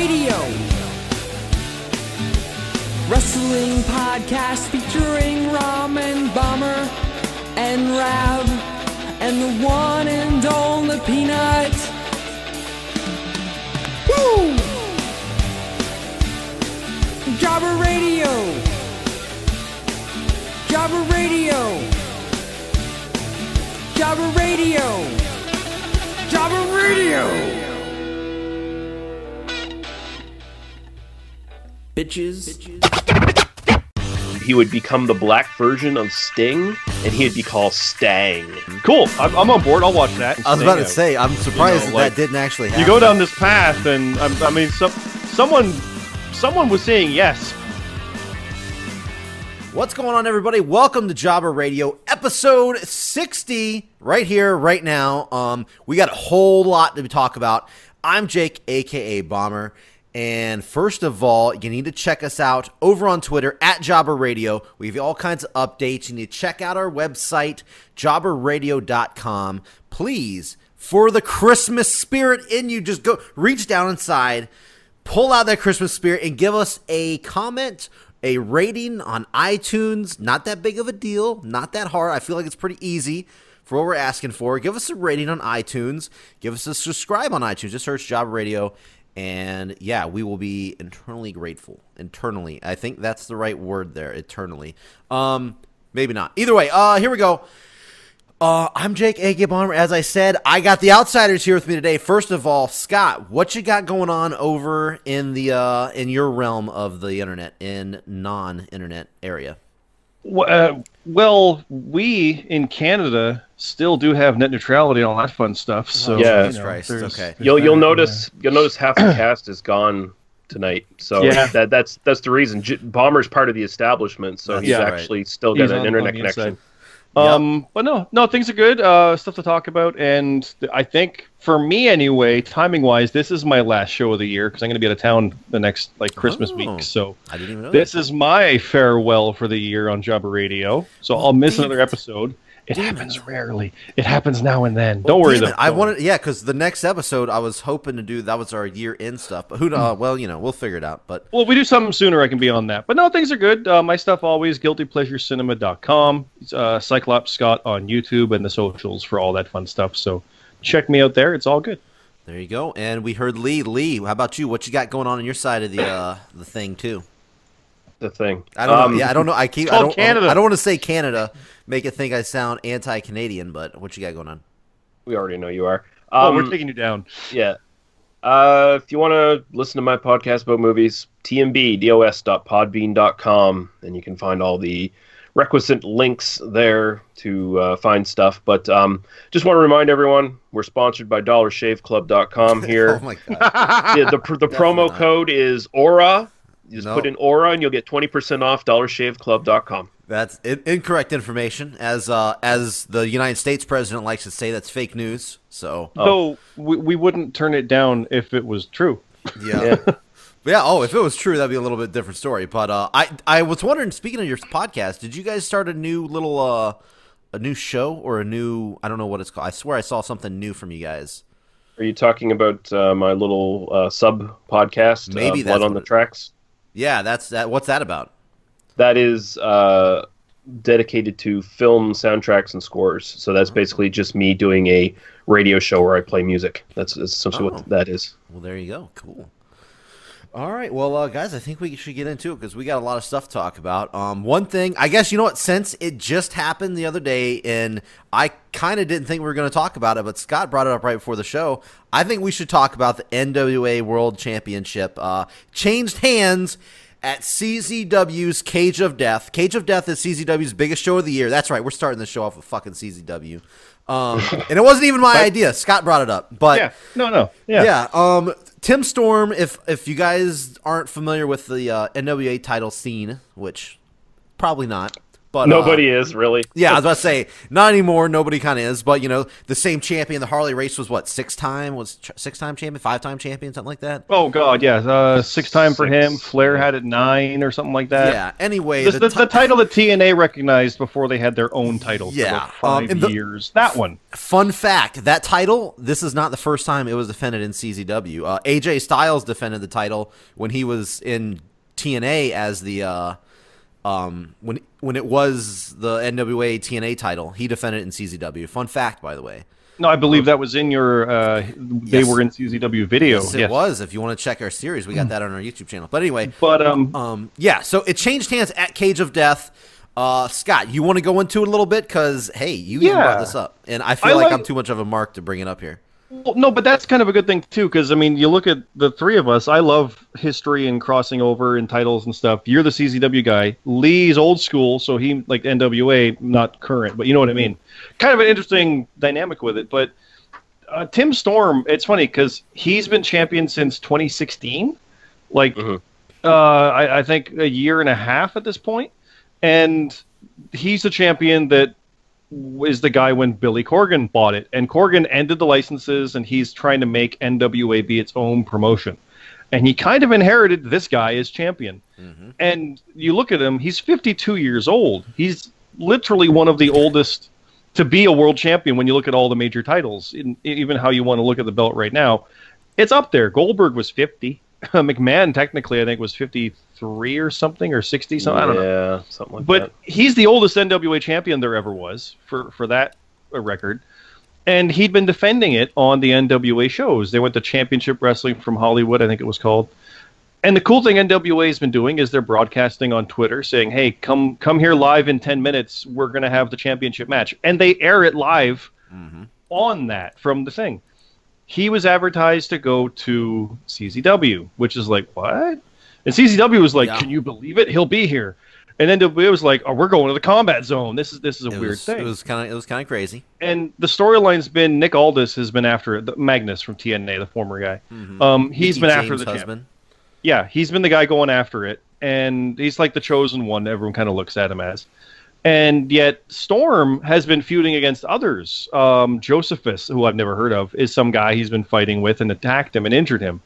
Radio. Wrestling podcast featuring Ramen Bomber and Rab and the one and only Peanut. Woo! Jobber Radio. Jobber Radio. Jobber Radio. Jobber Radio. Bitches. He would become the black version of Sting, and he'd be called Stang. Cool. I'm on board. I'll watch that. I was about to say, I'm surprised that didn't actually happen. You go down this path, and I mean, someone was saying yes. What's going on, everybody? Welcome to Jobber Radio, episode 60, right here, right now. We got a whole lot to talk about. I'm Jake, a.k.a. Bomber. And first of all, you need to check us out over on Twitter at Jobber Radio. We have all kinds of updates. You need to check out our website, jobberradio.com. Please, for the Christmas spirit in you, just go reach down inside, pull out that Christmas spirit, and give us a comment, a rating on iTunes. Not that big of a deal, not that hard. I feel like it's pretty easy for what we're asking for. Give us a rating on iTunes. Give us a subscribe on iTunes. Just search Jobber Radio. And yeah, we will be eternally grateful. Internally. I think that's the right word there, eternally. Maybe not. Either way, here we go. I'm Jake, a.k.a. Bomber. As I said, I got the outsiders here with me today. First of all, Scott, what you got going on over in the in your realm of the internet, in non-internet area? Well, we in Canada still do have net neutrality and all that fun stuff. So yeah, Christ. Okay. You'll notice half the cast is gone tonight. So yeah. that's the reason. Bomber's part of the establishment, so he's actually still got an internet connection. But no, things are good. Stuff to talk about, and I think for me anyway, timing wise, this is my last show of the year because I'm going to be out of town the next Christmas week. So I didn't even know this is my farewell for the year on Jobber Radio. So I'll miss another episode. It happens rarely. It happens now and then. Don't worry though. I wanted, because the next episode I was hoping to do, that was our year-end stuff. But who knows? Well, we'll figure it out. But we do something sooner. I can be on that. But no, things are good. My stuff always guiltypleasurecinema.com. Cyclops Scott on YouTube and the socials for all that fun stuff. So check me out there. It's all good. There you go. And we heard Lee. Lee, how about you? What you got going on your side of the thing too? The thing. I don't know. Yeah, I don't know. I don't want to say Canada. Make it think I sound anti-Canadian, but what you got going on? We already know you are. We're taking you down. Yeah. If you want to listen to my podcast about movies, tmbdos.podbean.com, and you can find all the requisite links there to find stuff. But just want to remind everyone, we're sponsored by dollarshaveclub.com here. Oh, my God. The promo code is AURA. You just put in AURA, and you'll get 20% off dollarshaveclub.com. That's incorrect information, as the United States president likes to say. That's fake news. So we wouldn't turn it down if it was true. Yeah. Yeah. If it was true, that'd be a little bit different story. But I was wondering, speaking of your podcast, did you guys start a new little a new show or a new, I don't know what it's called. I swear I saw something new from you guys. Are you talking about my little sub podcast? Maybe Blood on the Tracks. Yeah, that's that. What's that about? That is dedicated to film soundtracks and scores. So that's basically just me doing a radio show where I play music. That's essentially what that is. Well, there you go. Cool. All right. Well, guys, I think we should get into it because we got a lot of stuff to talk about. One thing, I guess, you know what? Since it just happened the other day, and I kind of didn't think we were going to talk about it, but Scott brought it up right before the show. I think we should talk about the NWA World Championship. Changed hands at CZW's Cage of Death. Cage of Death is CZW's biggest show of the year. That's right. We're starting the show off with fucking CZW. And it wasn't even my idea. Scott brought it up. But yeah. Tim Storm, if you guys aren't familiar with the NWA title scene, which probably not, But Nobody is really. Yeah, I was about to say not anymore. Nobody kind of is, but the same champion. The Harley Race was what, six-time champion, 5-time champion, something like that. Oh God, yeah, 6-time for him. Flair had it 9 or something like that. Yeah. Anyway, the title that TNA recognized before they had their own title. Yeah, for like 5 years. That one. Fun fact: that title. This is not the first time it was defended in CZW. AJ Styles defended the title when he was in TNA as the. When it was the NWA TNA title, he defended it in CZW. Fun fact, by the way. No, I believe that was in your. They were in CZW video. Yes, it was. If you want to check our series, we got that on our YouTube channel. But anyway, yeah. So it changed hands at Cage of Death. Scott, you want to go into it a little bit because hey, you even brought this up, and I feel like I'm too much of a mark to bring it up here. Well, no, but that's kind of a good thing too, because I mean, you look at the three of us. I love history and crossing over and titles and stuff. You're the CZW guy. Lee's old school, so he like NWA, not current, but you know what I mean. Kind of an interesting dynamic with it. But Tim Storm, it's funny because he's been champion since 2016, like I think a year and a half at this point, and he's the champion that is the guy when Billy Corgan bought it, and Corgan ended the licenses, and he's trying to make NWA be its own promotion, and he kind of inherited this guy as champion. And you look at him, he's 52 years old. He's literally one of the oldest to be a world champion when you look at all the major titles. Even how you want to look at the belt right now, it's up there. Goldberg was 50. McMahon technically I think was 53 or something, or 60 something. I don't know. Yeah, something like that. But he's the oldest NWA champion there ever was for that record. And he'd been defending it on the NWA shows. They went to Championship Wrestling from Hollywood, I think it was called. And the cool thing NWA has been doing is they're broadcasting on Twitter saying, hey, come here live in 10 minutes. We're going to have the championship match. And they air it live on that from the thing. He was advertised to go to CZW, which is like, what? And CZW was like, can you believe it? He'll be here. And then NWA was like, oh, we're going to the Combat Zone. This is a weird thing. It was kind of crazy. And the storyline's been Nick Aldis has been after Magnus from TNA, the former guy. He's been after the husband. Yeah, he's been the guy going after it, and he's like the chosen one. Everyone kind of looks at him as. And yet Storm has been feuding against others. Josephus, who I've never heard of, is some guy he's been fighting with and attacked him and injured him.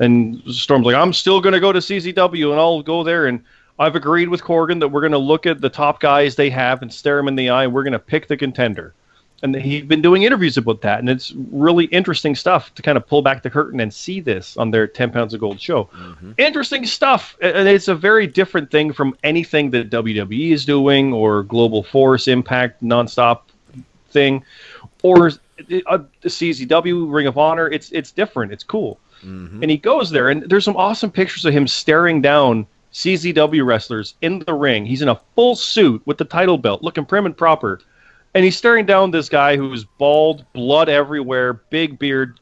And Storm's like, I'm still going to go to CZW, and I'll go there. And I've agreed with Corgan that we're going to look at the top guys they have and stare them in the eye, and we're going to pick the contender. And he's been doing interviews about that, and it's really interesting stuff to kind of pull back the curtain and see this on their 10 Pounds of Gold show. Interesting stuff, and it's a very different thing from anything that WWE is doing or Global Force, Impact, Nonstop thing, or the CZW, Ring of Honor. It's different. It's cool. And he goes there, and there's some awesome pictures of him staring down CZW wrestlers in the ring. He's in a full suit with the title belt, looking prim and proper. And he's staring down this guy who's bald, blood everywhere, big beard,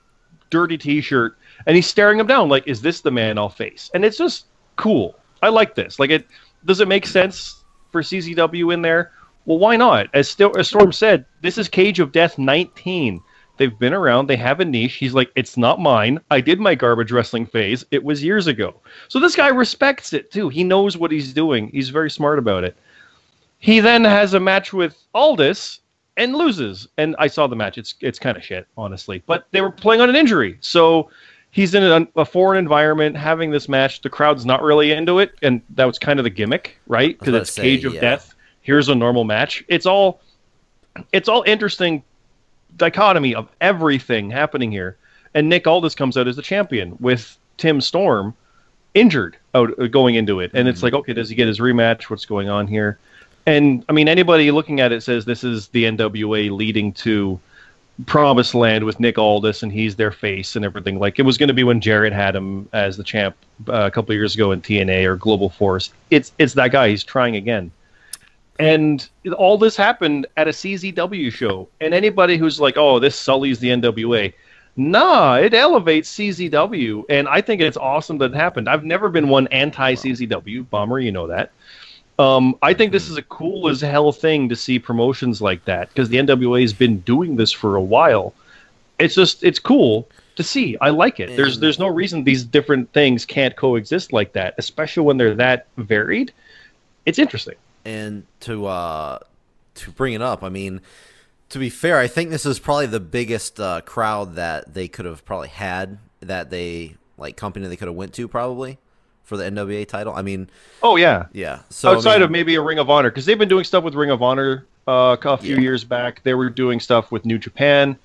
dirty T-shirt, and he's staring him down like, is this the man I'll face? And it's just cool. I like this. Like, does it make sense for CZW in there? Well, why not? As Storm said, this is Cage of Death 19. They've been around. They have a niche. He's like, it's not mine. I did my garbage wrestling phase. It was years ago. So this guy respects it, too. He knows what he's doing. He's very smart about it. He then has a match with Aldis and loses. And I saw the match. It's kind of shit, honestly. But they were playing on an injury. So he's in a foreign environment having this match. The crowd's not really into it. And that was kind of the gimmick, right? Because it's Cage of Death. Here's a normal match. It's all interesting dichotomy of everything happening here. And Nick Aldis comes out as the champion with Tim Storm injured going into it. And it's like, okay, does he get his rematch? What's going on here? And, I mean, anybody looking at it says this is the NWA leading to Promised Land with Nick Aldis, and he's their face and everything. Like, it was going to be when Jarrett had him as the champ a couple of years ago in TNA or Global Force. It's that guy. He's trying again. And all this happened at a CZW show. And anybody who's like, oh, this sullies the NWA. Nah, it elevates CZW. And I think it's awesome that it happened. I've never been one anti-CZW. Bomber, you know that. I think this is a cool as hell thing to see promotions like that, because the NWA has been doing this for a while. It's cool to see. I like it. There's no reason these different things can't coexist like that, especially when they're that varied. It's interesting. And to bring it up, I mean, to be fair, I think this is probably the biggest crowd that they could have probably had, that they company they could have went to probably for the NWA title. I mean, yeah. So outside of maybe a Ring of Honor, because they've been doing stuff with Ring of Honor a few years back. They were doing stuff with New Japan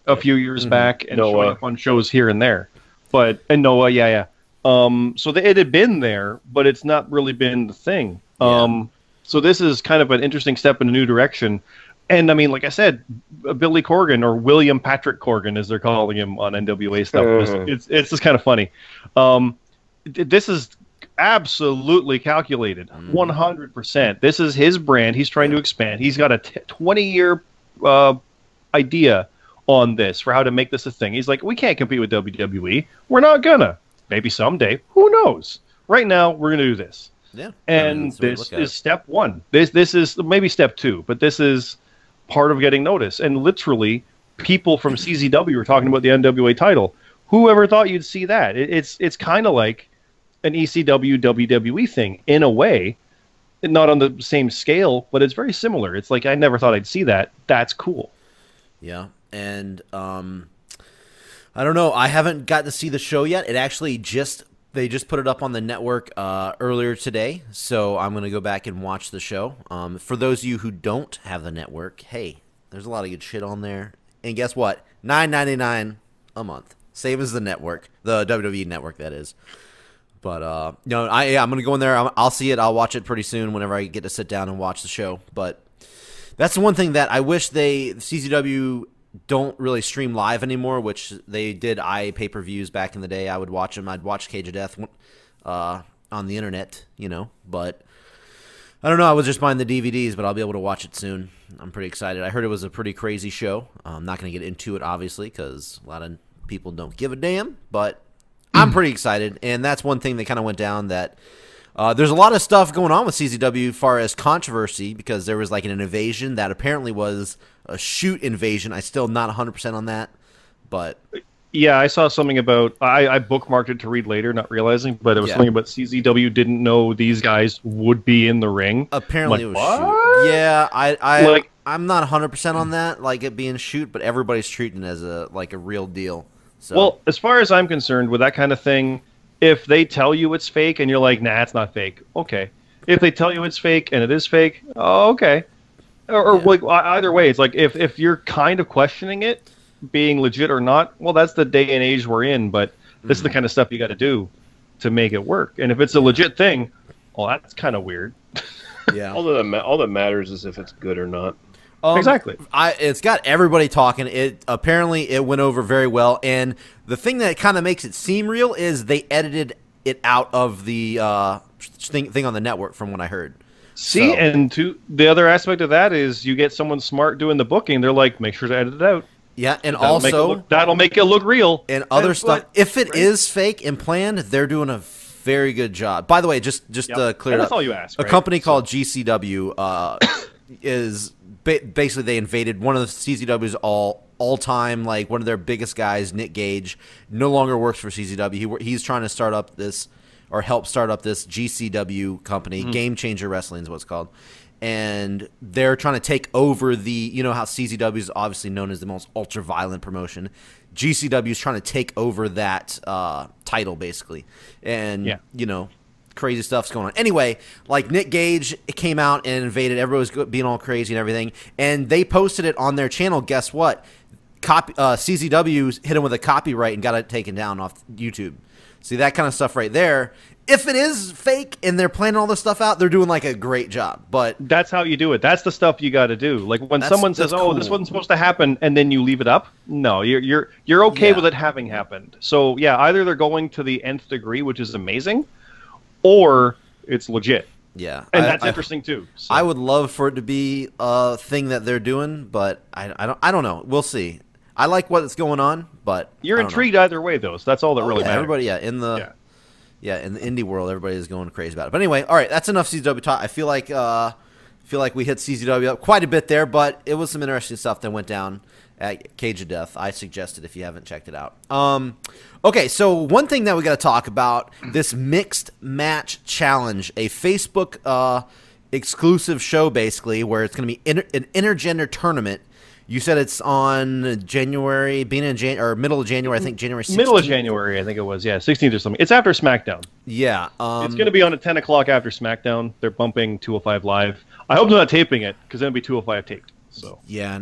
a few years back, and showing up on shows here and there. And Noah, so it had been there, but it's not really been the thing. So this is kind of an interesting step in a new direction. And I mean, like I said, Billy Corgan, or William Patrick Corgan, as they're calling him on NWA stuff, it's just kind of funny. This is absolutely calculated, 100%. This is his brand. He's trying to expand. He's got a 20-year idea on this for how to make this a thing. He's like, we can't compete with WWE. We're not gonna. Maybe someday. Who knows? Right now, we're gonna do this. Yeah. And this is step one. This is maybe step two, but this is part of getting noticed. And literally, people from CZW were talking about the NWA title. Whoever thought you'd see that? It's kind of like an ECW WWE thing in a way, not on the same scale, but it's very similar. It's like, I never thought I'd see that. That's cool. Yeah. And I don't know. I haven't got to see the show yet. It actually they just put it up on the network earlier today, so I'm going to go back and watch the show. For those of you who don't have the network, hey, there's a lot of good shit on there. And guess what? $9.99 a month. Same as the network, the WWE network, that is. But I'm going to go in there. I'll see it. I'll watch it pretty soon whenever I get to sit down and watch the show. But that's the one thing that I wish CZW don't really stream live anymore, which they did pay-per-views back in the day. I would watch them. I'd watch Cage of Death on the internet, but I don't know. I was just buying the DVDs, but I'll be able to watch it soon. I'm pretty excited. I heard it was a pretty crazy show. I'm not going to get into it, obviously, because a lot of people don't give a damn, but I'm pretty excited, and that's one thing that kind of went down, that there's a lot of stuff going on with CZW as far as controversy, because there was an invasion that apparently was a shoot invasion. I still not 100% on that, but yeah, I saw something about, I bookmarked it to read later, not realizing, but it was something about CZW didn't know these guys would be in the ring. Apparently it was what? shoot. Yeah, I'm not 100% on that, it being shoot, but everybody's treating it as a real deal. So. Well, as far as I'm concerned with that kind of thing, if they tell you it's fake and you're like, nah, it's not fake, okay. If they tell you it's fake and it is fake, oh, okay. Either way, it's like if you're kind of questioning it being legit or not, well, that's the day and age we're in, but this is the kind of stuff you got to do to make it work. And if it's a legit thing, well, that's kind of weird. Yeah. All that matters is if it's good or not. Exactly. It's got everybody talking. Apparently it went over very well, and the thing that kind of makes it seem real is they edited it out of the thing on the network, from what I heard. See, and the other aspect of that is you get someone smart doing the booking. They're like, make sure to edit it out. Yeah, and that'll make it look real. And other stuff. If it is fake and planned, they're doing a very good job. By the way, just to clear it up, that's all you ask. A company called GCW is basically, they invaded one of the CZW's all-time, one of their biggest guys, Nick Gage, no longer works for CZW. He's trying to start up this, or help start up this GCW company. Game Changer Wrestling is what it's called. And they're trying to take over how CZW is obviously known as the most ultra-violent promotion. GCW is trying to take over that title, basically. And, crazy stuff's going on. Anyway, Nick Gage came out and invaded. Everybody was being all crazy and everything. And they posted it on their channel. Guess what? CZW hit him with a copyright and got it taken down off YouTube. See, that kind of stuff right there. If it is fake and they're planning all this stuff out, they're doing a great job. But that's how you do it. That's the stuff you got to do. When someone says, "Oh, this wasn't supposed to happen," and then you leave it up. No, you're okay with it having happened. So yeah, either they're going to the nth degree, which is amazing, or it's legit. Yeah, and that's interesting too. So. I would love for it to be a thing that they're doing, but I don't know. We'll see. I like what's going on, but you're intrigued either way, though. So that's all that really matters. Everybody, in the indie world, everybody is going crazy about it. But anyway, all right, that's enough CZW talk. I feel like we hit CZW up quite a bit there, but it was some interesting stuff that went down at Cage of Death. I suggest it if you haven't checked it out. Okay, so one thing that we got to talk about, this mixed match challenge, a Facebook exclusive show, basically, where it's going to be an intergender tournament. You said it's on January, or middle of January, I think January 16th. Middle of January, I think it was, 16th or something. It's after SmackDown. Yeah. It's going to be on at 10 o'clock after SmackDown. They're bumping 205 Live. I hope they're not taping it, because then it'll be 205 taped. So. Yeah.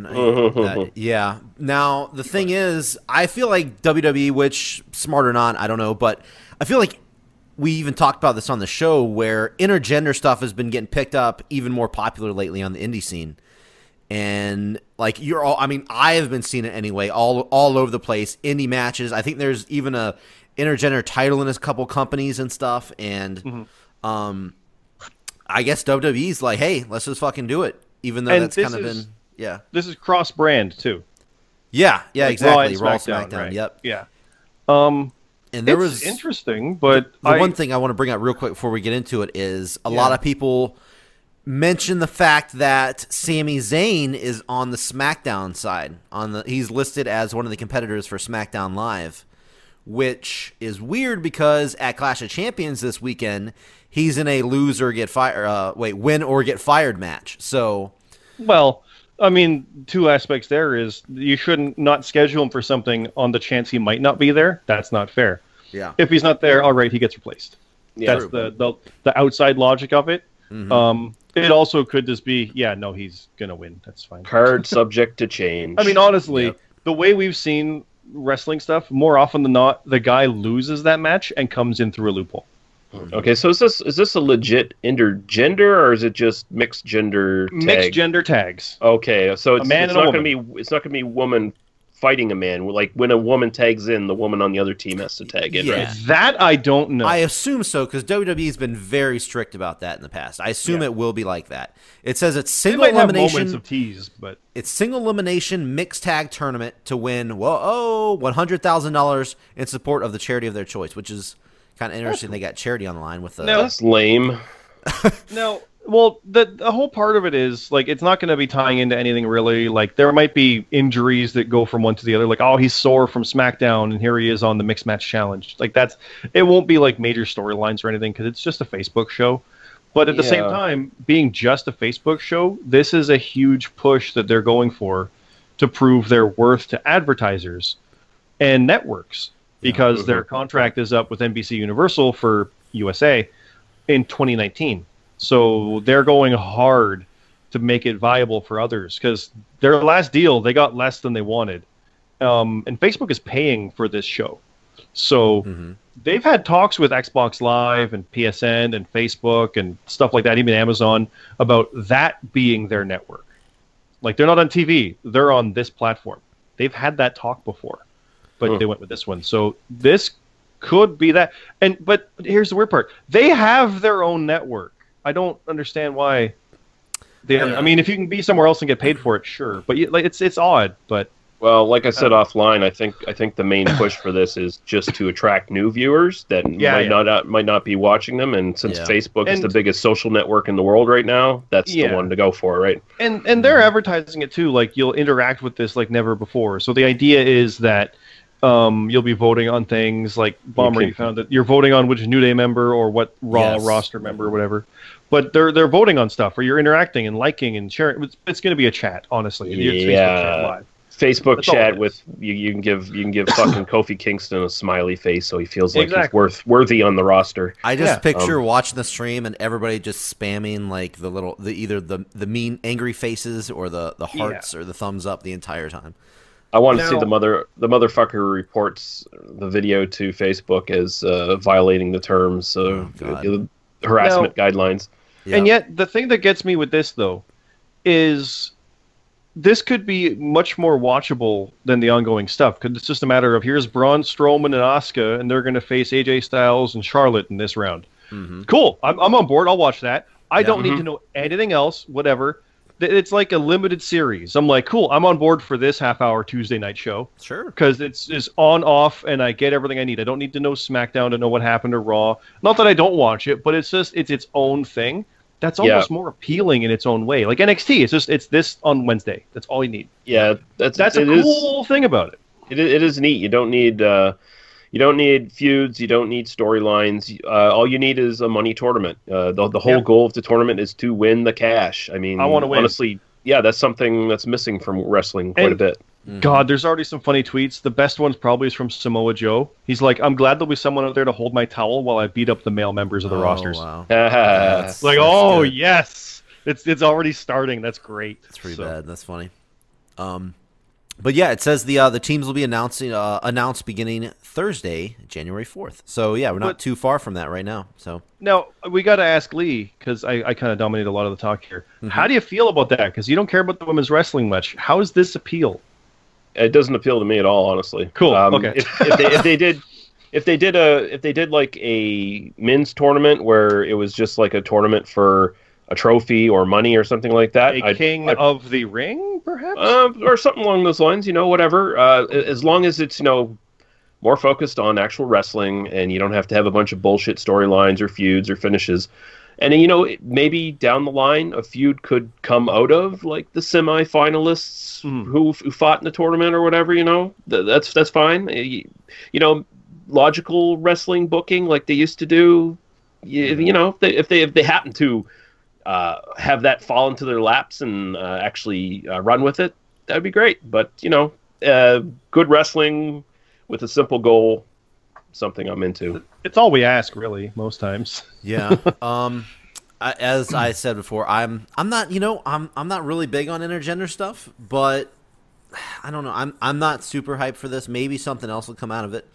Yeah. Now, the thing is, I feel like WWE, which, smart or not, I don't know, but I feel like we even talked about this on the show, where intergender stuff has been getting picked up even more popular lately on the indie scene. And like I have been seeing it anyway, all over the place. Indie matches. I think there's even a intergender title in a couple companies and stuff. And I guess WWE's like, hey, let's just fucking do it. Even though that's kind of been This is cross brand too. Yeah, like exactly. Raw and SmackDown. Right. Yep. Yeah. And there was interesting, but the one thing I want to bring up real quick before we get into it is a lot of people mention the fact that Sami Zayn is on the SmackDown side. He's listed as one of the competitors for SmackDown Live, which is weird because at Clash of Champions this weekend, he's in a win or get fired match. So, well, I mean, two aspects there is you shouldn't not schedule him for something on the chance he might not be there. That's not fair. Yeah. If he's not there, all right, he gets replaced. Yeah. That's the outside logic of it. Mm-hmm. It also could just be, he's going to win. That's fine. Card subject to change. I mean, honestly, the way we've seen wrestling stuff, more often than not, the guy loses that match and comes in through a loophole. Okay, so is this a legit intergender, or is it just mixed gender tag? Mixed gender tags. Okay, so it's not going to be woman fighting a man. Like when a woman tags in, the woman on the other team has to tag in, right? That I don't know. I assume so, because WWE's been very strict about that in the past. I assume it will be like that. It says it's single elimination. Have moments of tease, but it's single elimination mixed tag tournament to win $100,000 in support of the charity of their choice, which is kind of interesting. They got charity on the line with the. No, that's lame. No. Well, the whole part of it is, like, it's not going to be tying into anything really. Like, there might be injuries that go from one to the other. Like, oh, he's sore from SmackDown, and here he is on the Mixed Match Challenge. Like, it won't be, like, major storylines or anything, because it's just a Facebook show. But at the same time, being just a Facebook show, this is a huge push that they're going for to prove their worth to advertisers and networks, because their contract is up with NBC Universal for USA in 2019. So they're going hard to make it viable for others, because their last deal, they got less than they wanted. And Facebook is paying for this show. So they've had talks with Xbox Live and PSN and Facebook and stuff like that, even Amazon, about that being their network. Like, they're not on TV. They're on this platform. They've had that talk before, but they went with this one. So this could be that. But here's the weird part. They have their own network. I don't understand why. I mean, if you can be somewhere else and get paid for it, sure. But it's odd. But well, like I said offline, I think the main push for this is just to attract new viewers that might not be watching them. And since Facebook is the biggest social network in the world right now, that's the one to go for, right? And they're advertising it too. Like, you'll interact with this like never before. So the idea is that you'll be voting on things like Bomber. You found that you're voting on which New Day member or what Raw roster member or whatever. But they're voting on stuff, or you're interacting and liking and sharing. It's going to be a chat, honestly. It's Facebook chat live. Facebook chat with you can give fucking Kofi Kingston a smiley face so he feels like he's worthy on the roster. I just picture watching the stream and everybody just spamming like either the mean angry faces or the hearts or the thumbs up the entire time. I want to see the motherfucker who reports the video to Facebook as violating the terms of harassment guidelines. Yeah. And yet, the thing that gets me with this, though, is this could be much more watchable than the ongoing stuff. Because it's just a matter of, here's Braun Strowman and Asuka, and they're going to face AJ Styles and Charlotte in this round. Cool. I'm on board. I'll watch that. I don't need to know anything else, whatever. It's like a limited series. I'm like, cool, I'm on board for this half-hour Tuesday night show. Sure. Because it's on, off, and I get everything I need. I don't need to know SmackDown to know what happened to Raw. Not that I don't watch it, but it's its own thing. That's almost more appealing in its own way. Like NXT, it's this on Wednesday. That's all you need. Yeah, that's a cool thing about it. It is neat. You don't need You don't need feuds. You don't need storylines. All you need is a money tournament. The whole goal of the tournament is to win the cash. I mean, I want to win. Honestly, yeah, that's something that's missing from wrestling quite a bit. God, there's already some funny tweets. The best one's probably is from Samoa Joe. He's like, "I'm glad there'll be someone out there to hold my towel while I beat up the male members of the rosters." Wow. That's good. Yes, it's already starting. That's great. That's pretty bad. That's funny. But yeah, it says the teams will be announced beginning Thursday, January 4th. So yeah, we're not too far from that right now. So now we got to ask Lee, because I kind of dominate a lot of the talk here. How do you feel about that? Because you don't care about the women's wrestling much. How does this appeal? It doesn't appeal to me at all, honestly. Cool. Okay. If they did like a men's tournament where it was just like a tournament for a trophy or money or something like that, King of the Ring, perhaps, or something along those lines, whatever. As long as it's more focused on actual wrestling, and you don't have to have a bunch of bullshit storylines or feuds or finishes. And maybe down the line, a feud could come out of like the semi-finalists who fought in the tournament or whatever. That's fine. Logical wrestling booking like they used to do. If they happen to have that fall into their laps and actually run with it, that'd be great. But good wrestling with a simple goal, something I'm into. It's all we ask, really, most times. Yeah. As I said before, I'm not I'm not really big on intergender stuff, but I don't know. I'm not super hyped for this. Maybe something else will come out of it.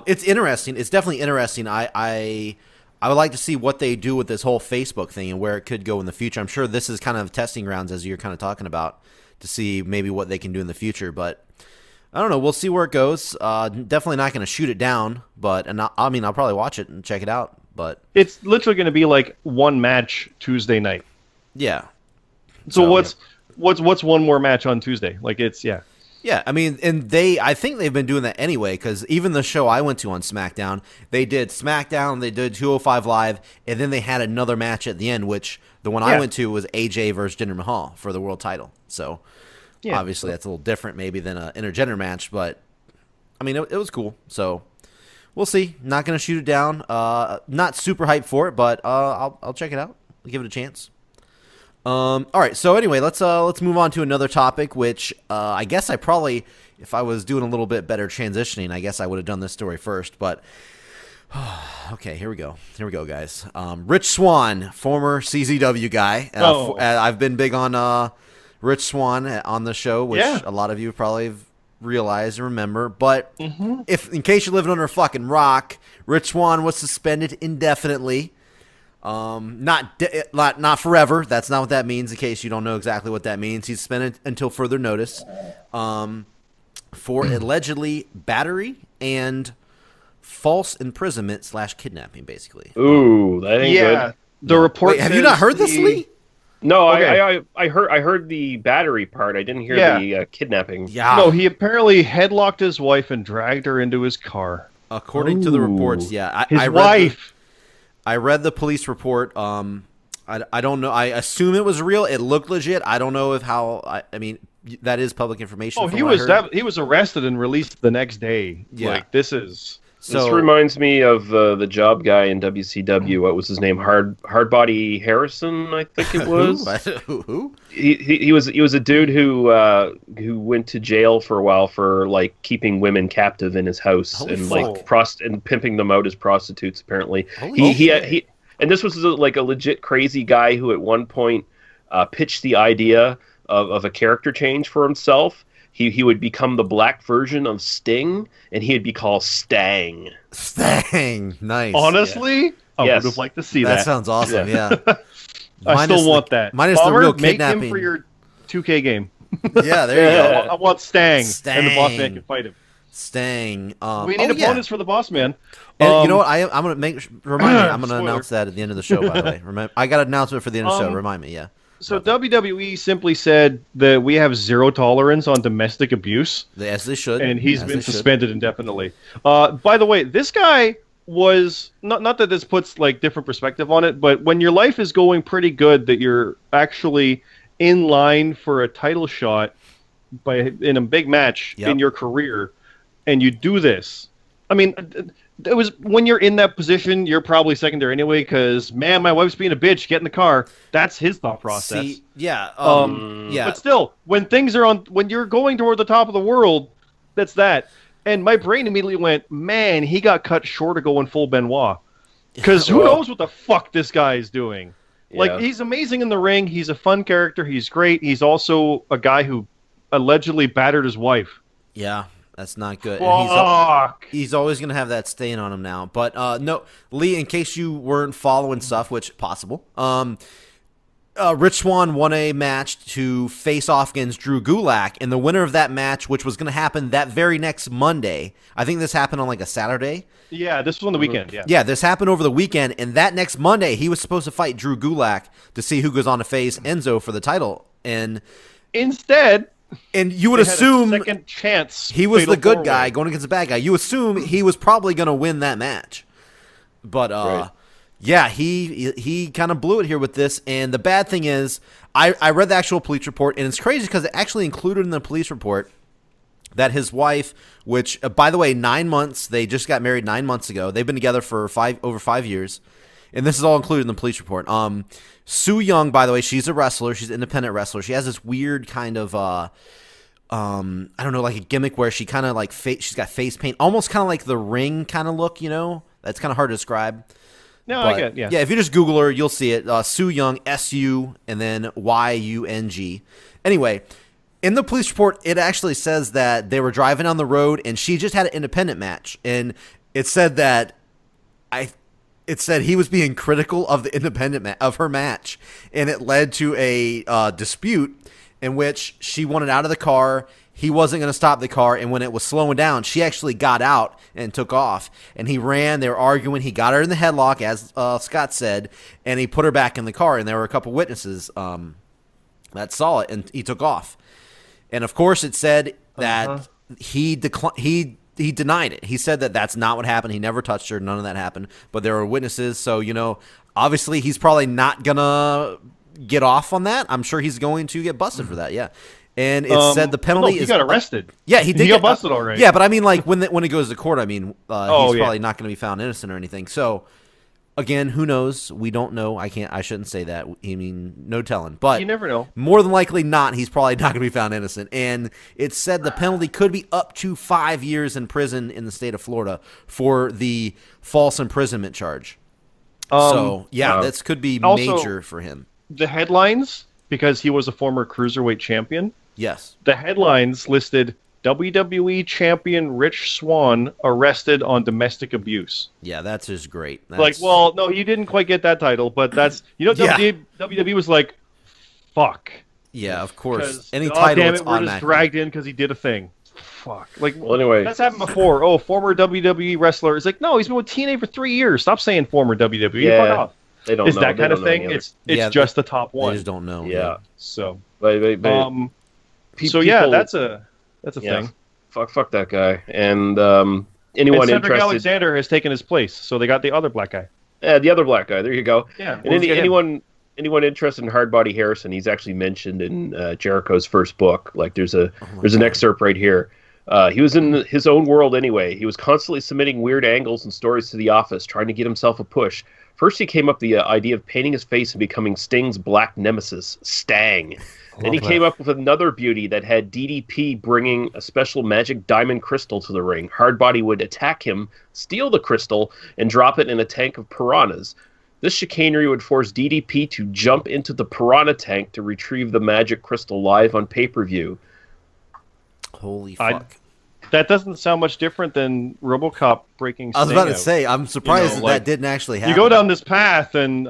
It's interesting. It's definitely interesting. I would like to see what they do with this whole Facebook thing and where it could go in the future. I'm sure this is kind of testing grounds, as you're kind of talking about, to see maybe what they can do in the future. But I don't know. We'll see where it goes. Definitely not going to shoot it down, but I'll probably watch it and check it out. But it's literally going to be like one match Tuesday night. Yeah. So what's one more match on Tuesday? Like Yeah, I think they've been doing that anyway, because even the show I went to on SmackDown, they did SmackDown, they did 205 Live, and then they had another match at the end, which the one I went to was AJ versus Jinder Mahal for the world title. So obviously that's a little different maybe than an intergender match, but it was cool. So we'll see. Not going to shoot it down. Not super hyped for it, but I'll check it out. I'll give it a chance. All right. So anyway, let's move on to another topic, which I guess I probably, if I was doing a little bit better transitioning, I guess I would have done this story first. But okay, here we go. Here we go, guys. Rich Swann, former CZW guy. I've been big on Rich Swann on the show, which a lot of you probably have realized and remember. But if in case you're living under a fucking rock, Rich Swann was suspended indefinitely. Not forever. That's not what that means. In case you don't know exactly what that means, he's suspended until further notice, for allegedly battery and false imprisonment / kidnapping, basically. Ooh, that ain't good. The report. Wait, have you not heard this, Lee? No, okay. I heard the battery part. I didn't hear the kidnapping. Yeah. No, he apparently headlocked his wife and dragged her into his car. According to the reports, his wife. I read the police report. I don't know. I assume it was real. It looked legit. I don't know that is public information. Oh, he was arrested and released the next day. Yeah. This reminds me of the job guy in WCW. What was his name? Hardbody Harrison, I think it was. Who? He was a dude who went to jail for a while for like keeping women captive in his house and pimping them out as prostitutes. Apparently, he and this was like a legit crazy guy who at one point pitched the idea of a character change for himself. He would become the black version of Sting, and he'd be called Stang. Stang, nice. Honestly, I would have liked to see that. That sounds awesome. Yeah. I still want that. Minus the real kidnapping. Make him for your 2K game. Yeah, there you go. I want Stang, and the boss man can fight him. Stang. We need opponents for the boss man. And you know what? I'm gonna remind me. I'm gonna announce that at the end of the show. By the way, remember, I got an announcement for the end of the show. Remind me. Yeah. So WWE simply said that we have zero tolerance on domestic abuse. As they should. And he's been suspended indefinitely. By the way, this guy was not that this puts like different perspective on it, but when your life is going pretty good, that you're actually in line for a title shot in a big match in your career, and you do this, I mean, it was when you're in that position, you're probably secondary anyway. Because man, my wife's being a bitch. Get in the car. That's his thought process. See, yeah, yeah. But still, when things are when you're going toward the top of the world, that's that. And my brain immediately went, man, he got cut short of going full Benoit. Because who knows what the fuck this guy is doing? Yeah. Like, he's amazing in the ring. He's a fun character. He's great. He's also a guy who allegedly battered his wife. Yeah, that's not good. Fuck. And he's always going to have that stain on him now. But, no, Lee, in case you weren't following stuff, which possible, Rich Swann won a match to face off against Drew Gulak, and the winner of that match, which was going to happen that very next Monday, I think this happened on like a Saturday. Yeah, this was on the weekend. Yeah, this happened over the weekend, and that next Monday, he was supposed to fight Drew Gulak to see who goes on to face Enzo for the title, and instead, and you would assume second chance he was the good guy going against the bad guy. You assume he was probably going to win that match, but right. Yeah, he kind of blew it here with this, and the bad thing is, I read the actual police report, and it's crazy because it actually included in the police report that his wife, which, by the way, 9 months, they just got married 9 months ago. They've been together for over 5 years, and this is all included in the police report. Su Yung, by the way, she's a wrestler. She's an independent wrestler. She has this weird kind of, I don't know, like a gimmick where she kind of like, she's got face paint, almost kind of like the Ring kind of look, you know? That's kind of hard to describe. No, but, I get, yeah. Yeah, if you just Google her, you'll see it. Su Yung, S-U, and then Y-U-N-G. Anyway, in the police report, it actually says that they were driving on the road, and she just had an independent match. And it said that it said he was being critical of the independent of her match, and it led to a dispute in which she wanted out of the car. He wasn't going to stop the car, and when it was slowing down, she actually got out and took off. And he ran. They were arguing. He got her in the headlock, as Scott said, and he put her back in the car. And there were a couple witnesses that saw it, and he took off. And of course, it said that he denied it. He said that that's not what happened. He never touched her. None of that happened. But there were witnesses, so obviously he's probably not gonna get off on that. I'm sure he's going to get busted for that. Yeah. And it said the penalty is... He got arrested. Yeah, he did. He got busted already. Yeah, but I mean, like, when it goes to court, I mean, he's probably not going to be found innocent or anything. So, again, who knows? We don't know. I shouldn't say that. I mean, no telling. But you never know. More than likely not. He's probably not going to be found innocent. And it said the penalty could be up to 5 years in prison in the state of Florida for the false imprisonment charge. This could be also, major for him. The headlines, because he was a former cruiserweight champion... Yes. The headlines listed WWE champion Rich Swann arrested on domestic abuse. Yeah, that's just great. No, he didn't quite get that title, but that's... WWE was like, fuck. Yeah, of course. Any title, damn it, we're just dragged in because he did a thing. Fuck. Anyway. That's happened before. Oh, former WWE wrestler. It's like, no, he's been with TNA for 3 years. Stop saying former WWE. Yeah. Fuck off. They don't It's know. that kind of thing. It's just the top one. They just don't know. Yeah. So... that's a thing. Fuck that guy. And anyone Cedric interested? Alexander has taken his place, so they got the other black guy. Yeah, the other black guy. There you go. Yeah. And anyone interested in Hardbody Harrison? He's actually mentioned in Jericho's first book. Like there's an excerpt right here. He was in his own world anyway. He was constantly submitting weird angles and stories to the office, trying to get himself a push. First, he came up with the idea of painting his face and becoming Sting's black nemesis, Stang. Then he came up with another beauty that had DDP bringing a special magic diamond crystal to the ring. Hardbody would attack him, steal the crystal, and drop it in a tank of piranhas. This chicanery would force DDP to jump into the piranha tank to retrieve the magic crystal live on pay-per-view. Holy fuck. That doesn't sound much different than RoboCop breaking Sting. I was about to say, I'm surprised that didn't actually happen. You go down this path, and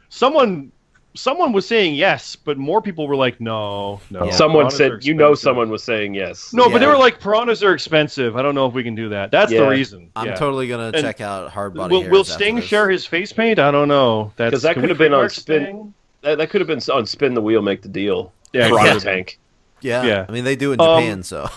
someone was saying yes, but more people were like, no. Yeah. Someone said, someone was saying yes. No, but they were like, piranhas are expensive. I don't know if we can do that. That's the reason. I'm totally going to check out Hardbody. Will Sting share his face paint? I don't know. Because that could have been on Spin. That could have been on Spin the Wheel, Make the Deal. Yeah, piranha tank. Yeah. I mean, they do in Japan, so...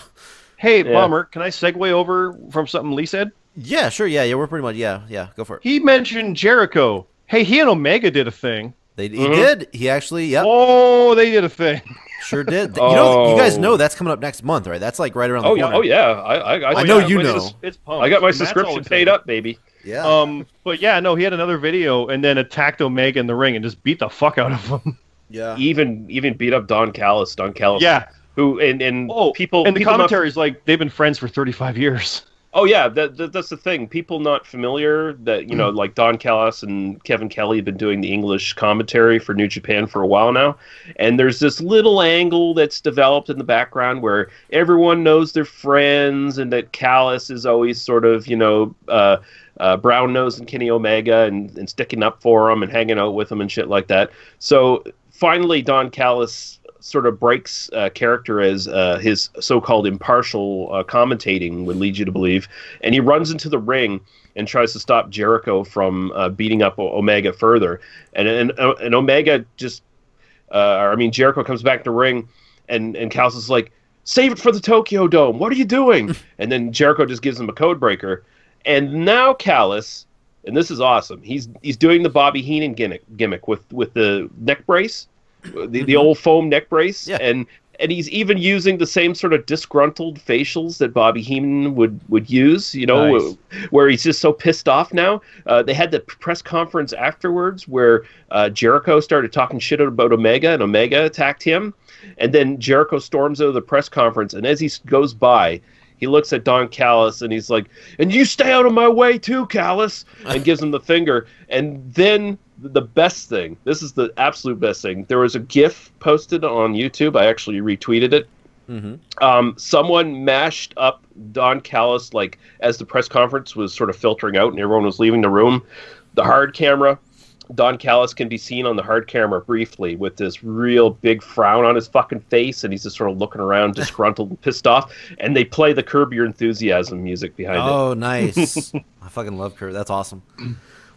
Hey, Bomber, can I segue over from something Lee said? Yeah, sure. Yeah, we're pretty much, yeah, go for it. He mentioned Jericho. Hey, he and Omega did a thing. He did. He actually, yep. Oh, they did a thing. Sure did. You know, you guys know that's coming up next month, right? That's like right around the corner. Oh yeah. I know you know. It's pumped. I got my subscription paid up, baby. Yeah. But yeah, no, he had another video and then attacked Omega in the ring and just beat the fuck out of him. Yeah. Even beat up Don Callis. Yeah. Who and people and the commentary is like they've been friends for 35 years. Oh yeah, that's the thing. People not familiar that like Don Callis and Kevin Kelly have been doing the English commentary for New Japan for a while now, and there's this little angle that's developed in the background where everyone knows they're friends, and that Callis is always sort of brown nosing Kenny Omega and sticking up for him and hanging out with him and shit like that. So finally, Don Callis sort of breaks character as his so-called impartial commentating would lead you to believe, and he runs into the ring and tries to stop Jericho from beating up Omega further, and Omega just Jericho comes back to the ring, and Callis is like, "Save it for the Tokyo Dome, what are you doing?" And then Jericho just gives him a code breaker, and now Callis, and this is awesome, he's doing the Bobby Heenan gimmick with the neck brace. The old foam neck brace, yeah. and he's even using the same sort of disgruntled facials that Bobby Heenan would use, Nice. where he's just so pissed off now. They had the press conference afterwards where Jericho started talking shit about Omega, and Omega attacked him, and then Jericho storms out of the press conference, and as he goes by, he looks at Don Callis, and he's like, "And you stay out of my way too, Callis," and gives him the finger, and then the best thing, this is the absolute best thing, there was a GIF posted on YouTube. I actually retweeted it. Someone mashed up Don Callis, like, as the press conference was sort of filtering out and everyone was leaving the room. The hard camera, Don Callis can be seen on the hard camera briefly with this real big frown on his fucking face, and he's just sort of looking around, disgruntled and pissed off, and they play the Curb Your Enthusiasm music behind it. Oh, nice. I fucking love Curb. That's awesome.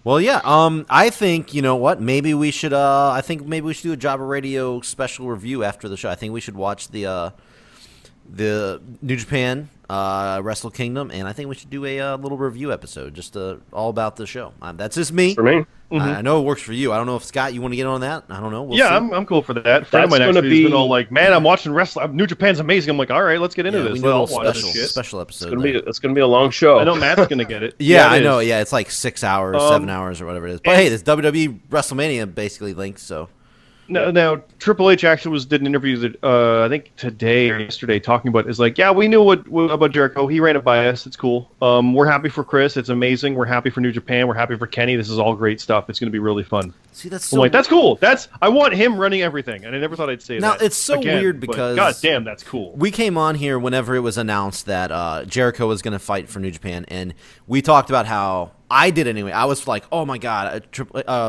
Well, yeah, I think, you know what, maybe we should, do a Jobber Radio special review after the show. I think we should watch the New Japan, Wrestle Kingdom, and I think we should do a little review episode, just all about the show. That's just me. For me. I know it works for you. I don't know if, Scott, you want to get on that? I don't know. We'll see. I'm cool for that. A friend of mine actually has been all like, "Man, I'm watching wrestling. New Japan's amazing." I'm like, "All right, let's get into this." We need a I'll watch special episode. It's gonna be a long show. I know Matt's gonna get it. Yeah, I know. Yeah, it's like 6 hours, 7 hours, or whatever it is. But hey, this WWE WrestleMania basically links, so. Now, Triple H actually did an interview that I think today or yesterday talking about is like, yeah, we knew about Jericho. He ran it by us. It's cool. We're happy for Chris. It's amazing. We're happy for New Japan. We're happy for Kenny. This is all great stuff. It's going to be really fun. See, that's I'm like, that's cool. I want him running everything, and I never thought I'd say that. Now, it's so weird because god damn, that's cool. We came on here whenever it was announced that Jericho was going to fight for New Japan, and we talked about how I did anyway. I was like, "Oh my god,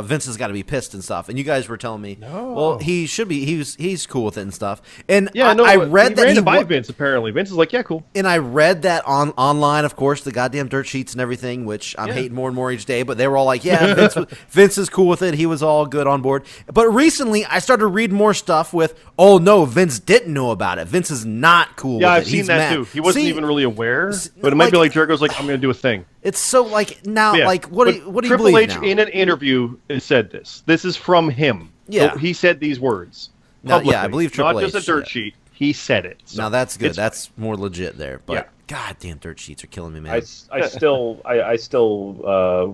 Vince has got to be pissed and stuff." And you guys were telling me, no. "Well, he should be. He's cool with it and stuff." And yeah, I read that he by Vince. Apparently, Vince is like, "Yeah, cool." And I read that online, of course, the goddamn dirt sheets and everything, which I'm hating more and more each day. But they were all like, "Yeah, Vince is cool with it. He was all good on board." But recently, I started to read more stuff with, "Oh no, Vince didn't know about it. Vince is not cool." Yeah, with I've seen that too. He wasn't even really aware. But it might be like Jericho's like, "I'm going to do a thing." It's so like now, like what do you believe Triple H now? in an interview said this. This is from him. Yeah, so he said these words. No, yeah, I believe Triple H. Not just a dirt sheet. He said it. So now that's good. That's more legit there. But goddamn, dirt sheets are killing me, man. I still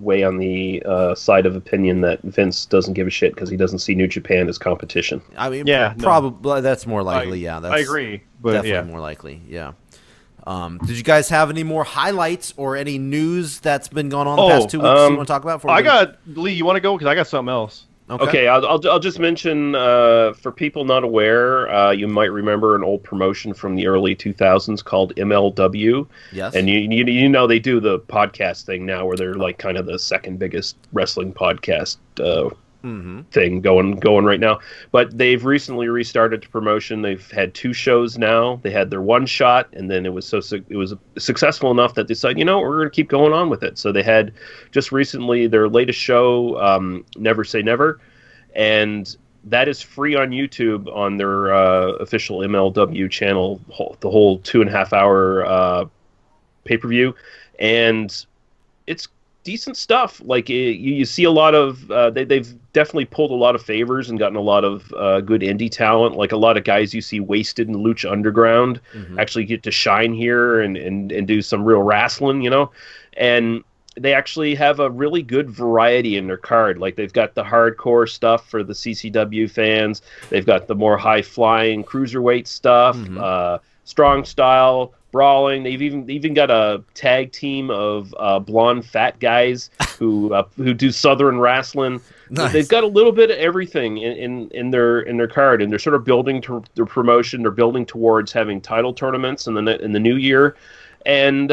weigh on the side of opinion that Vince doesn't give a shit because he doesn't see New Japan as competition. I mean, probably that's more likely. That's I agree. But definitely more likely. Yeah. Did you guys have any more highlights or any news that's been going on the past 2 weeks you want to talk about? Lee, you want to go? Because I got something else. Okay, I'll just mention, for people not aware, you might remember an old promotion from the early 2000s called MLW. Yes. And you know they do the podcast thing now where they're like kind of the second biggest wrestling podcast thing going right now. But they've recently restarted the promotion. They've had 2 shows now. They had their one shot, and then it was successful enough that they decided, we're going to keep going on with it. So they had just recently their latest show, Never Say Never, and that is free on YouTube on their official MLW channel, the whole 2.5 hour pay-per-view, and it's decent stuff. Like you see a lot of they've definitely pulled a lot of favors and gotten a lot of good indie talent. Like a lot of guys you see wasted in Lucha Underground actually get to shine here and do some real wrestling, and they actually have a really good variety in their card. Like they've got the hardcore stuff for the CCW fans. They've got the more high flying cruiserweight stuff, strong style, brawling. They've even got a tag team of blonde fat guys who do Southern wrestling. Nice. They've got a little bit of everything in their card, and they're sort of building their promotion. They're building towards having title tournaments in the new year, and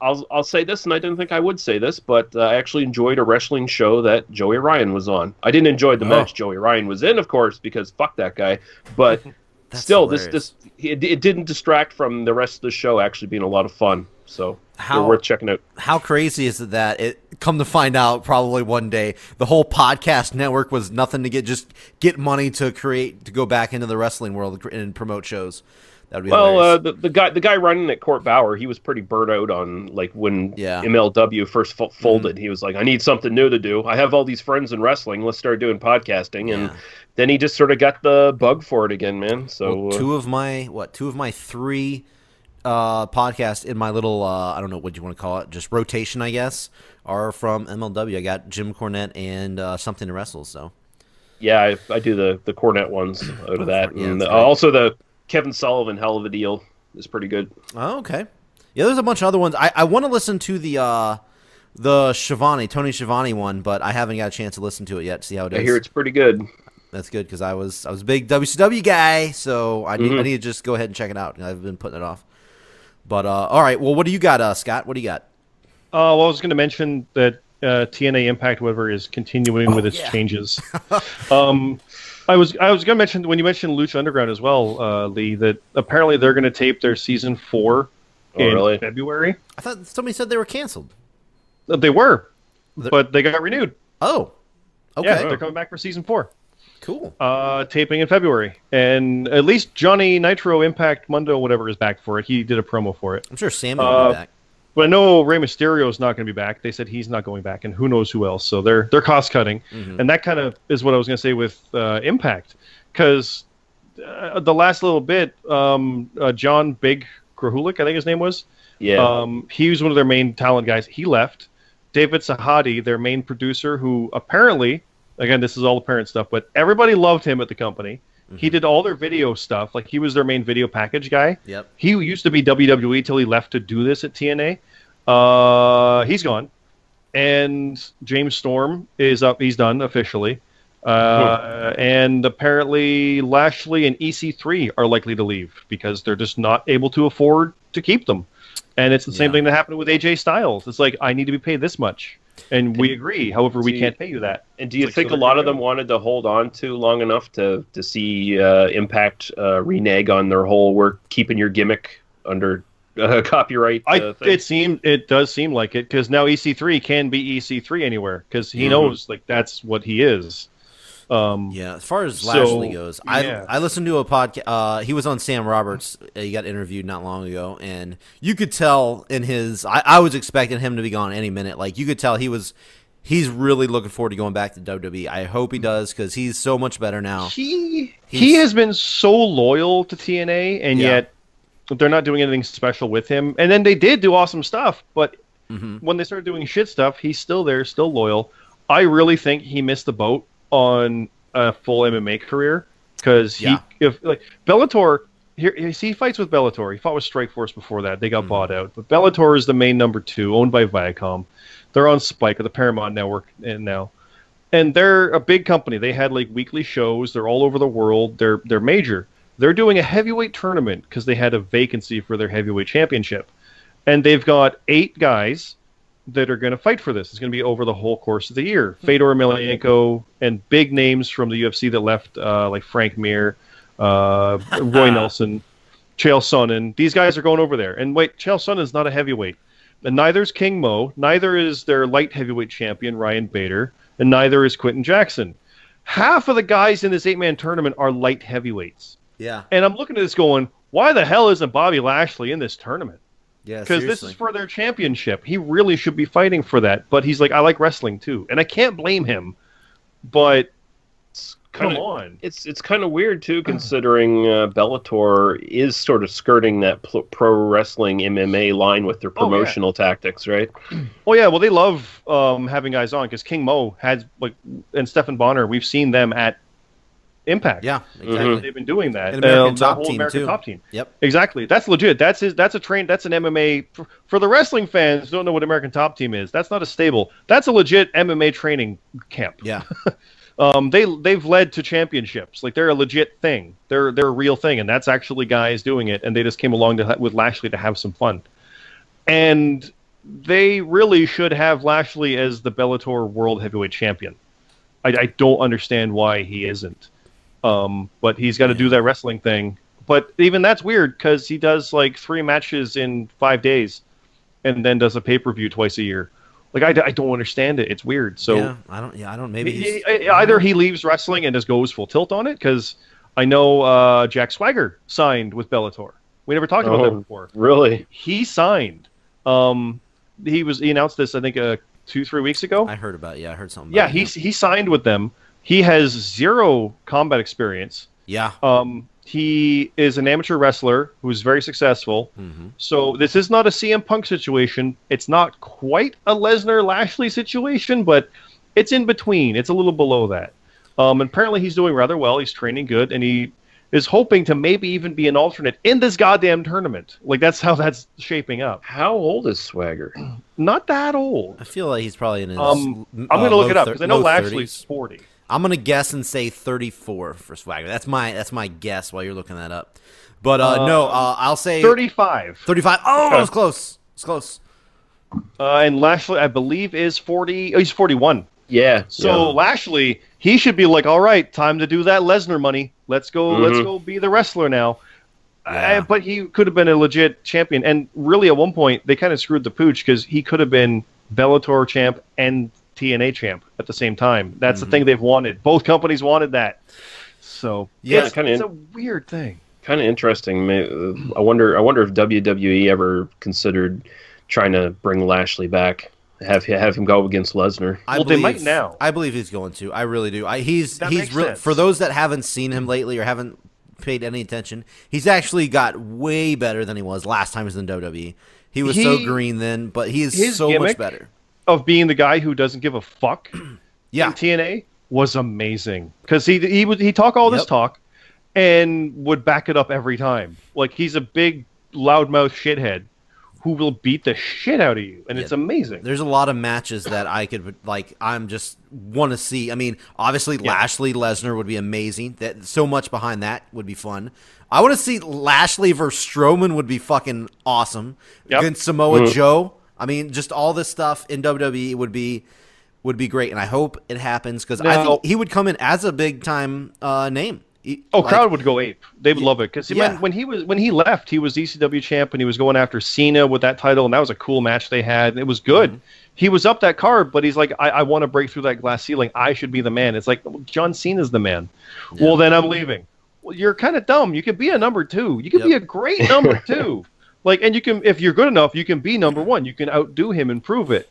I'll say this, and I didn't think I would say this, but I actually enjoyed a wrestling show that Joey Ryan was on. I didn't enjoy the match Joey Ryan was in, of course, because fuck that guy. But still, it didn't distract from the rest of the show actually being a lot of fun. So they're worth checking out. How crazy is it that come to find out probably one day the whole podcast network was nothing to get money to go back into the wrestling world and promote shows. That'd be the guy running at Court Bauer, he was pretty burnt out on like when MLW first folded. He was like, I need something new to do. I have all these friends in wrestling. Let's start doing podcasting. And then he just sort of got the bug for it again, man. So two of my three podcasts in my little I don't know what you want to call it, just rotation, I guess, are from MLW. I got Jim Cornette and Something to Wrestle. So yeah, I do the Cornette ones out of that, and also the Kevin Sullivan, Hell of a Deal, is pretty good. Oh, okay. Yeah, there's a bunch of other ones. I want to listen to the Schiavone, Tony Schiavone one, but I haven't got a chance to listen to it yet to see how it is. I hear it's pretty good. That's good, because I was a big WCW guy, so I need to just go ahead and check it out. I've been putting it off. But all right, well, what do you got, Scott? What do you got? Well, I was going to mention that TNA Impact, whatever, is continuing with its changes. I was going to mention, when you mentioned Lucha Underground as well, Lee, that apparently they're going to tape their season 4 in February. I thought somebody said they were canceled. They were, but they got renewed. Oh, okay. Yeah, they're coming back for season 4. Cool. Taping in February, and at least Johnny Nitro Impact Mundo, whatever, is back for it. He did a promo for it. I'm sure Sammy will be back. But I know Rey Mysterio is not going to be back. They said he's not going back, and who knows who else. So they're cost cutting, and that kind of is what I was going to say with Impact, because the last little bit, John Big Krahulik, I think his name was. Yeah. He was one of their main talent guys. He left. David Sahadi, their main producer, who apparently, again, this is all apparent stuff, but everybody loved him at the company. He did all their video stuff. Like, he was their main video package guy. Yep. He used to be WWE till he left to do this at TNA. He's gone. And James Storm is up. He's done officially. And apparently Lashley and EC3 are likely to leave because they're just not able to afford to keep them. And it's the same thing that happened with AJ Styles. It's like, I need to be paid this much. And we agree. However, we can't pay you that. And do you think a lot of them wanted to hold on to long enough to see Impact renege on their whole "we're keeping your gimmick under copyright"? Thing? It does seem like it, because now EC3 can be EC3 anywhere, because he knows like that's what he is. As far as Lashley goes, I listened to a podcast. He was on Sam Roberts. He got interviewed not long ago, and you could tell in his. I was expecting him to be gone any minute. Like, you could tell he's really looking forward to going back to WWE. I hope he does, because he's so much better now. He has been so loyal to TNA, and yet they're not doing anything special with him. And then they did do awesome stuff, but when they started doing shit stuff, he's still there, still loyal. I really think he missed the boat on a full MMA career, because if Bellator, he fights with Bellator. He fought with Strikeforce before that. They got bought out, but Bellator is the main number 2, owned by Viacom. They're on Spike or the Paramount Network now, and they're a big company. They had like weekly shows. They're all over the world. They're major. They're doing a heavyweight tournament because they had a vacancy for their heavyweight championship, and they've got 8 guys that are going to fight for this. It's going to be over the whole course of the year. Fedor Emelianenko and big names from the UFC that left, like Frank Mir, Roy Nelson, Chael Sonnen. These guys are going over there. And wait, Chael Sonnen is not a heavyweight. And neither is King Mo. Neither is their light heavyweight champion, Ryan Bader. And neither is Quentin Jackson. Half of the guys in this 8-man tournament are light heavyweights. Yeah. And I'm looking at this going, why the hell isn't Bobby Lashley in this tournament? Yeah, because this is for their championship. He really should be fighting for that. But he's like, I like wrestling too, and I can't blame him. But come on, it's kind of weird too, considering Bellator is sort of skirting that pro wrestling MMA line with their promotional tactics, right? Oh yeah, well they love having guys on because King Mo has and Stephan Bonner. We've seen them at Impact. Yeah, exactly. They've been doing that. And American Top whole Team American too. Top Team. Yep. Exactly. That's legit. That's an MMA for the wrestling fans who don't know what American Top Team is. That's not a stable. That's a legit MMA training camp. Yeah. They've led to championships. Like they're a legit thing. They're a real thing, and that's actually guys doing it. And they just came along with Lashley to have some fun. And they really should have Lashley as the Bellator World Heavyweight Champion. I don't understand why he isn't. But he's got to do that wrestling thing. But even that's weird because he does like 3 matches in 5 days, and then does a pay-per-view twice a year. Like I don't understand it. It's weird. So I don't. Maybe either he leaves wrestling and just goes full tilt on it. Because I know Jack Swagger signed with Bellator. We never talked about that before. Really? He signed. He announced this I think 2-3 weeks ago. I heard about it. Yeah, I heard something. Yeah, he signed with them. He has 0 combat experience. Yeah. He is an amateur wrestler who's very successful. Mm-hmm. So this is not a CM Punk situation. It's not quite a Lesnar-Lashley situation, but it's in between. It's a little below that. And apparently he's doing rather well. He's training good, and he is hoping to maybe even be an alternate in this goddamn tournament. Like, that's how that's shaping up. How old is Swagger? Not that old. I feel like he's probably in his I'm going to look it up, because I know Lashley's 40. I'm gonna guess and say 34 for Swagger. That's my guess while you're looking that up. But I'll say 35. 35. Oh, it's close. It's close. And Lashley, I believe, is 40. Oh, he's 41. Yeah. So Lashley, he should be like, all right, time to do that Lesnar money. Let's go. Let's go be the wrestler now. Yeah. But he could have been a legit champion. And really, at one point, they kind of screwed the pooch because he could have been Bellator champ and TNA champ at the same time. That's the thing they've wanted. Both companies wanted that. So yeah, it's a weird thing. Kind of interesting. I wonder if WWE ever considered trying to bring Lashley back, have him go against Lesnar. They might now. I believe he's going to. I really do. He's makes sense. For those that haven't seen him lately or haven't paid any attention, he's actually got way better than he was last time he was in WWE. He was so green then, but he is so much better. Of being the guy who doesn't give a fuck in TNA was amazing. Because he'd talk all this talk and would back it up every time. Like, he's a big, loudmouth shithead who will beat the shit out of you. And it's amazing. There's a lot of matches that I could, I'm just want to see. I mean, obviously, Lashley, Lesnar would be amazing. So much behind that would be fun. I want to see Lashley versus Strowman would be fucking awesome. Against Samoa Joe. I mean, just all this stuff in WWE would be great, and I hope it happens because I think he would come in as a big time name. Crowd would go ape. They would love it because when he left, he was ECW champ and he was going after Cena with that title, and that was a cool match they had. And it was good. Mm-hmm. He was up that card, but he's like, I want to break through that glass ceiling. I should be the man. It's like, John Cena's the man. Yeah. Well, then I'm leaving. Well, you're kind of dumb. You could be a number 2. You could be a great number 2. Like, and you can, if you're good enough, you can be number 1. You can outdo him and prove it.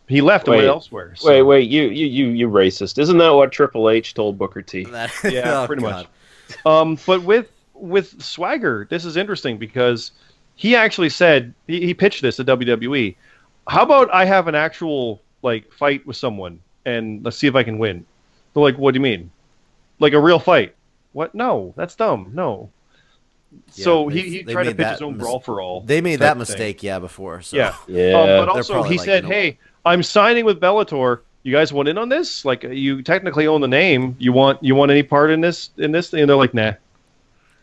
He left and went elsewhere. So. Wait, you racist. Isn't that what Triple H told Booker T? Yeah, pretty much. But with Swagger, this is interesting because he actually said, he pitched this at WWE. How about I have an actual, fight with someone and let's see if I can win? They're like, what do you mean? Like a real fight? What? No, that's dumb. No. Yeah, so he tried to pitch his own brawl for all. They made that mistake, before. So. Yeah. But also he said, hey, I'm signing with Bellator. You guys want in on this? Like, you technically own the name. You want any part in this? And they're like, nah.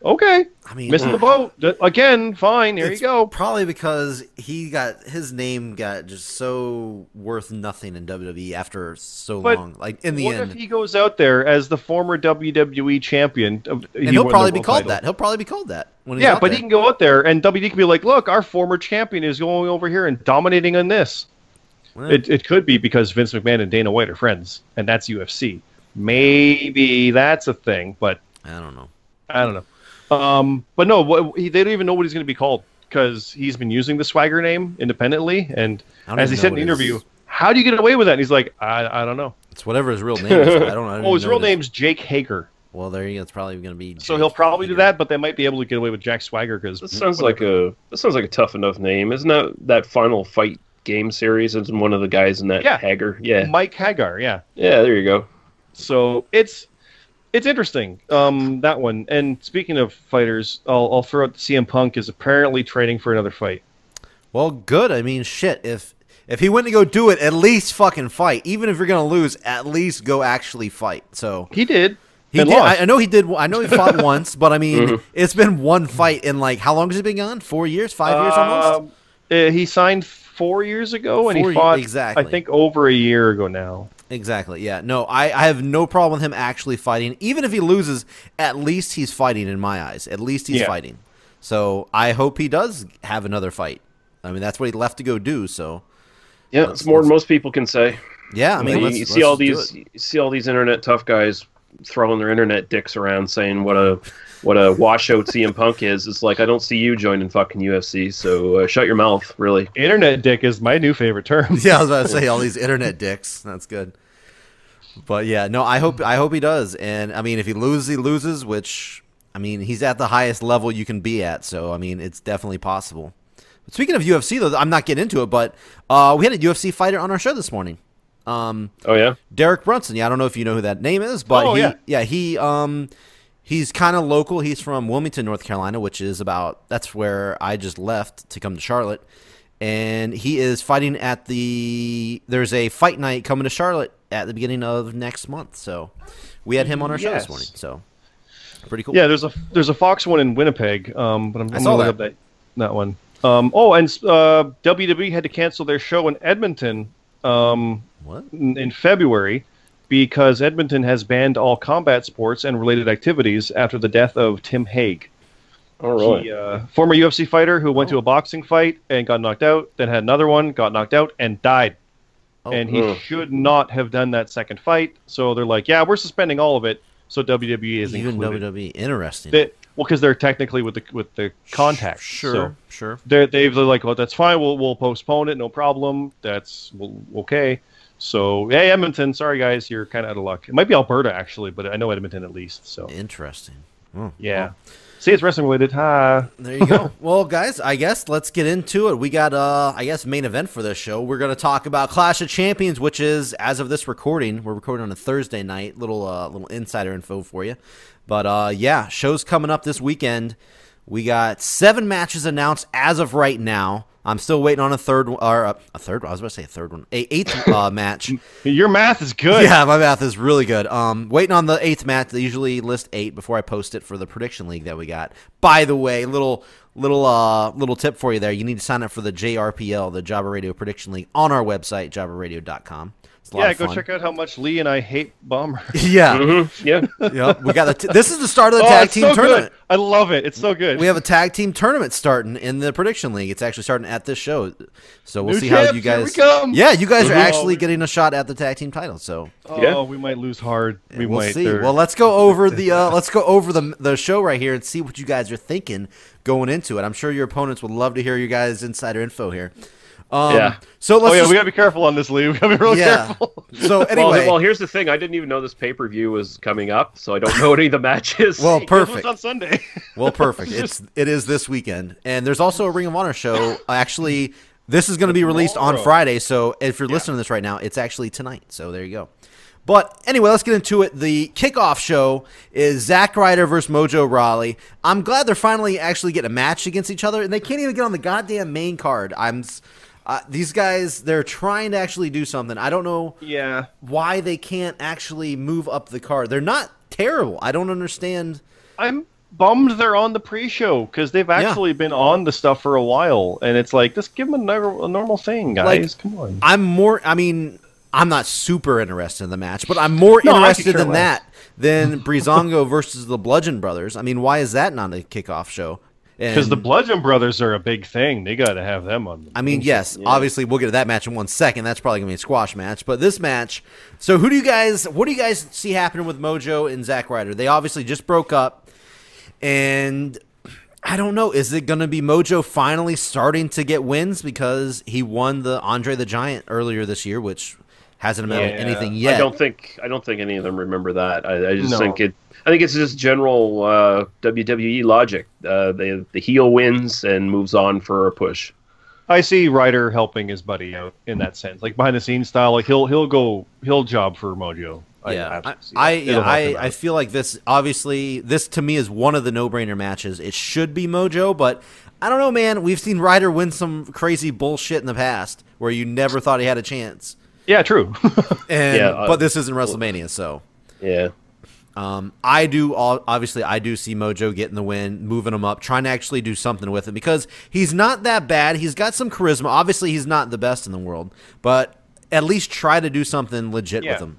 Okay. I mean, missing the boat again. Fine. Here you go. Probably because his name got just so worth nothing in WWE after so long. Like in the end, what if he goes out there as the former WWE champion? And he'll probably be called that. He'll probably be called that. When he's but he can go out there and WWE can be like, look, our former champion is going over here and dominating on this. Well, it could be because Vince McMahon and Dana White are friends, and that's UFC. Maybe that's a thing, but I don't know. But no, they don't even know what he's going to be called. because he's been using the Swagger name independently, and as he said in the interview, how do you get away with that? And he's like, I don't know. It's whatever his real name is. I don't know. Oh, his real name's Jake Hager. Well, there you go. It's probably going to be. So he'll probably do that, but they might be able to get away with Jack Swagger because this sounds like a tough enough name, isn't that Final Fight game series? Is one of the guys in that Hager? Yeah, Mike Hagar. Yeah. Yeah, there you go. So it's interesting, that one. And speaking of fighters, I'll throw out CM Punk is apparently training for another fight. Well, good. I mean, shit. If he went to go do it, at least fucking fight. Even if you're gonna lose, at least go actually fight. So he did. He did. I know he did. I know he fought once, but I mean, it's been one fight in like how long has he been gone? 4 years, 5 years almost. He signed 4 years ago, and he fought exactly. I think over a year ago now. Exactly. Yeah. No, I have no problem with him actually fighting. Even if he loses, at least he's fighting in my eyes. At least he's fighting. So I hope he does have another fight. I mean, that's what he left to go do. So yeah, it's more than most people can say. Yeah, I mean, you see all these internet tough guys throwing their internet dicks around saying what a washout CM Punk is. It's like, I don't see you joining fucking UFC, so shut your mouth, really. Internet dick is my new favorite term. Yeah, I was about to say all these internet dicks. That's good. But yeah, no, I hope he does. And I mean, if he loses, he loses, which I mean, he's at the highest level you can be at, so I mean, it's definitely possible. But speaking of UFC though, I'm not getting into it, but we had a UFC fighter on our show this morning. Oh yeah, Derek Brunson. Yeah, I don't know if you know who that name is, but he's kind of local. He's from Wilmington, North Carolina, which is that's where I just left to come to Charlotte. And he is fighting at there's a fight night coming to Charlotte at the beginning of next month. So we had him on our show this morning. So pretty cool. Yeah, there's a Fox one in Winnipeg, but I'm going to look up that one. And WWE had to cancel their show in Edmonton in February because Edmonton has banned all combat sports and related activities after the death of Tim Hague. Oh, really? He, former UFC fighter who went to a boxing fight and got knocked out, then had another one, got knocked out, and died. And he should not have done that second fight. So they're like, yeah, we're suspending all of it. So WWE is included. Even WWE, interesting. Because they're technically with the contact. Sure. They're like, well, that's fine. We'll postpone it. No problem. That's okay. So, hey, Edmonton, sorry guys, you're kind of out of luck. It might be Alberta actually, but I know Edmonton at least. So interesting. Yeah. See, it's wrestling related. There you go. Well, guys, I guess let's get into it. We got, main event for this show. We're going to talk about Clash of Champions, which is, as of this recording, we're recording on a Thursday night. Little insider info for you. But, show's coming up this weekend. We got 7 matches announced as of right now. I'm still waiting on a third one. I was about to say a third one. An 8th match. Your math is good. Yeah, my math is really good. Waiting on the 8th match. They usually list 8 before I post it for the prediction league that we got. By the way, little tip for you there. You need to sign up for the JRPL, the Jobber Radio Prediction League, on our website, jobberradio.com. Yeah, go check out how much Lee and I hate Bomber. Yeah. Mm-hmm. Yeah. We got this is the start of the tag team tournament. Good. I love it. It's so good. We have a tag team tournament starting in the prediction league. It's actually starting at this show. So we'll see how you guys Yeah, you guys are actually getting a shot at the tag team title. So we might lose hard. We'll see. Well, let's go over the show right here and see what you guys are thinking going into it. I'm sure your opponents would love to hear you guys' insider info here. So let's we gotta be careful on this, Lee. We gotta be really careful. So anyway, well, here's the thing. I didn't even know this pay-per-view was coming up, so I don't know any of the matches. Well, perfect. It's on Sunday. Well, perfect. It is this weekend, and there's also a Ring of Honor show. Actually, this is going to be released on Friday. So if you're listening to this right now, it's actually tonight. So there you go. But anyway, let's get into it. The kickoff show is Zack Ryder versus Mojo Rawley. I'm glad they're finally actually getting a match against each other, and they can't even get on the goddamn main card. These guys, they're trying to actually do something. I don't know why they can't actually move up the card. They're not terrible. I don't understand. I'm bummed they're on the pre-show because they've actually been on the stuff for a while. And it's like, just give them a normal thing, guys. Come on. I'm not super interested in the match, but I'm more interested in that than Breezango versus the Bludgeon Brothers. I mean, why is that not a kickoff show? Because the Bludgeon Brothers are a big thing. They got to have them on. Obviously, we'll get to that match in 1 second. That's probably going to be a squash match. But this match, so what do you guys see happening with Mojo and Zack Ryder? They obviously just broke up. And I don't know. Is it going to be Mojo finally starting to get wins because he won the Andre the Giant earlier this year, which hasn't amounted to anything yet? I don't think any of them remember that. I just think it's just general WWE logic. The heel wins and moves on for a push. I see Ryder helping his buddy out in that sense, like behind the scenes style. Like he'll job for Mojo. I feel like this, obviously, this to me is one of the no-brainer matches. It should be Mojo, but I don't know, man. We've seen Ryder win some crazy bullshit in the past where you never thought he had a chance. Yeah, true. But this isn't WrestleMania, so. Yeah. I do see Mojo getting the win, moving him up, trying to actually do something with him because he's not that bad. He's got some charisma. Obviously, he's not the best in the world, but at least try to do something legit with him.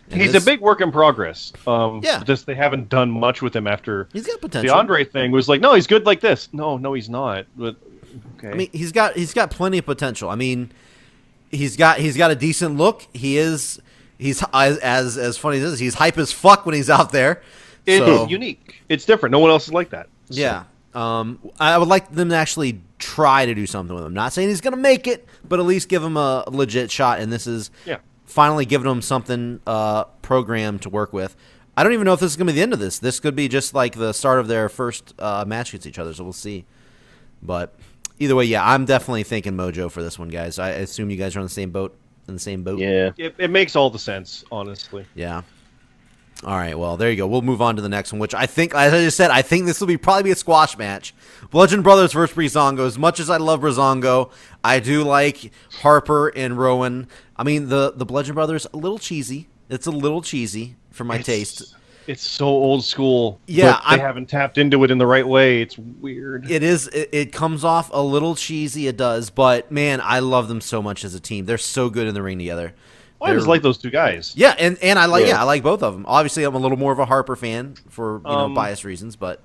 And he's a big work in progress. Yeah. Just they haven't done much with him after. He's got potential. The Andre thing was like, no, he's good like this. No, he's not. But okay. I mean, he's got plenty of potential. I mean, he's got a decent look. He's as funny as this. He's hype as fuck when he's out there. It's unique. It's different. No one else is like that. So. Yeah. I would like them to actually try to do something with him. Not saying he's gonna make it, but at least give him a legit shot. And this is finally giving them something programmed to work with. I don't even know if this is going to be the end of this. This could be just like the start of their first match against each other, so we'll see. But either way, yeah, I'm definitely thinking Mojo for this one, guys. I assume you guys are on the same boat. Yeah. It makes all the sense, honestly. Yeah. All right, well, there you go. We'll move on to the next one, which I think, as I just said, I think this will probably be a squash match. Bludgeon Brothers versus Breezango. As much as I love Breezango, I do like Harper and Rowan. I mean, the Bludgeon Brothers, a little cheesy. It's a little cheesy for my taste. It's so old school. Yeah, but they haven't tapped into it in the right way. It's weird. It is. It comes off a little cheesy. It does, but man, I love them so much as a team. They're so good in the ring together. I just like those two guys. Yeah, and I like both of them. Obviously, I'm a little more of a Harper fan for biased reasons, but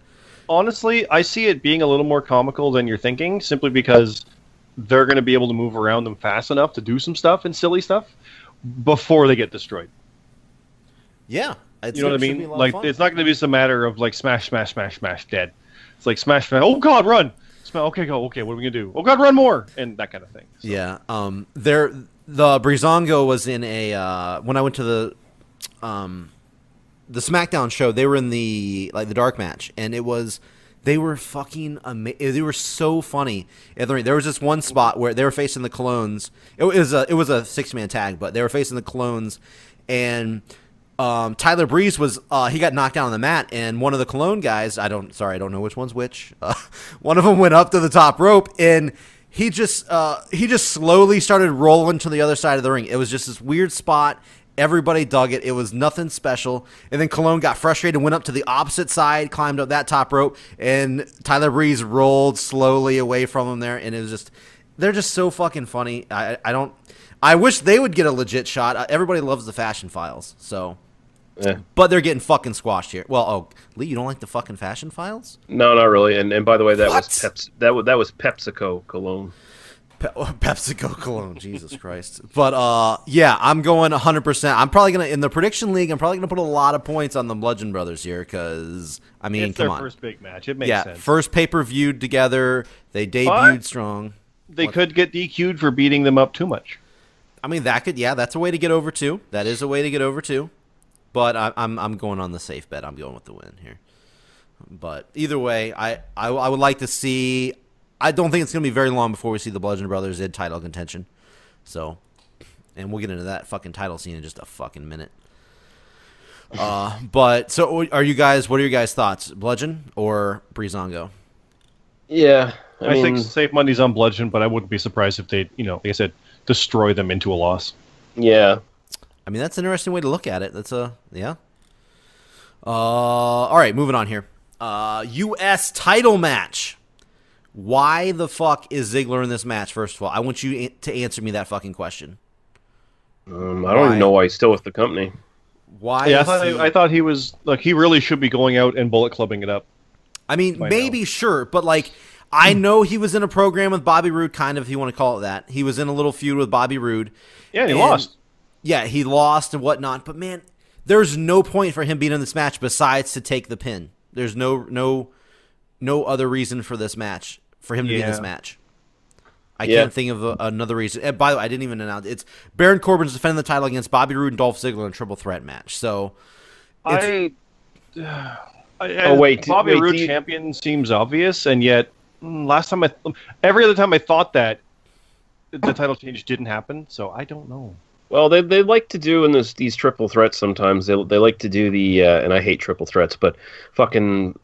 honestly, I see it being a little more comical than you're thinking, simply because they're going to be able to move around them fast enough to do some stuff and silly stuff before they get destroyed. Yeah, you know what I mean? Like, it's not going to be just a matter of like smash, smash, smash, smash, dead. It's like smash, smash. Oh God, run! Okay, go. Okay, what are we gonna do? Oh God, run more! And that kind of thing. So. Yeah. The Breezango was in a when I went to the SmackDown show. They were in the dark match, and they were fucking amazing. They were so funny. There was this one spot where they were facing the Clones. It was a 6-man tag, but they were facing the Clones, and Tyler Breeze was he got knocked down on the mat, and one of the Cologne guys, I don't know which one's which. One of them went up to the top rope, and he just slowly started rolling to the other side of the ring. It was just this weird spot. Everybody dug it. It was nothing special. And then Cologne got frustrated and went up to the opposite side, climbed up that top rope, and Tyler Breeze rolled slowly away from him there. And it was just, they're just so fucking funny. I wish they would get a legit shot. Everybody loves the Fashion Files, so. Yeah. But they're getting fucking squashed here. Well, Lee, you don't like the fucking Fashion Files? No, not really. And by the way, that was PepsiCo Cologne. PepsiCo Cologne, Jesus Christ. But yeah, I'm going 100%. I'm probably gonna, in the prediction league, I'm probably gonna put a lot of points on the Bludgeon Brothers here because I mean, it's come their on, first big match. It makes sense. First pay-per-view together. They debuted strong. They could get DQ'd for beating them up too much. I mean, that's a way to get over too. That is a way to get over too. But I'm going on the safe bet. I'm going with the win here. But either way, I would like to see. I don't think it's going to be very long before we see the Bludgeon Brothers in title contention. So, and we'll get into that fucking title scene in just a fucking minute. But so are you guys? What are your guys' thoughts? Bludgeon or Breezango? Yeah, I think safe money's on Bludgeon, but I wouldn't be surprised if they, like I said, destroy them into a loss. Yeah. I mean, that's an interesting way to look at it. Yeah. All right, moving on here. U.S. title match. Why the fuck is Ziggler in this match, first of all? I want you to answer me that fucking question. I don't even know why he's still with the company. Why? Yeah, I thought he was, he really should be going out and bullet clubbing it up. I mean, maybe, sure, but I know he was in a program with Bobby Roode, kind of, if you want to call it that. He was in a little feud with Bobby Roode. Yeah, he lost. Yeah, he lost and whatnot. But, man, there's no point for him being in this match besides to take the pin. There's no no other reason for this match, for him to be in this match. I can't think of another reason. And by the way, I didn't even announce it's Baron Corbin's defending the title against Bobby Roode and Dolph Ziggler in a triple threat match. So, Bobby wait, Roode champion seems obvious, and yet every other time I thought that the title change didn't happen. So I don't know. Well, they like to do in these triple threats sometimes. They like to do the and I hate triple threats, but fucking.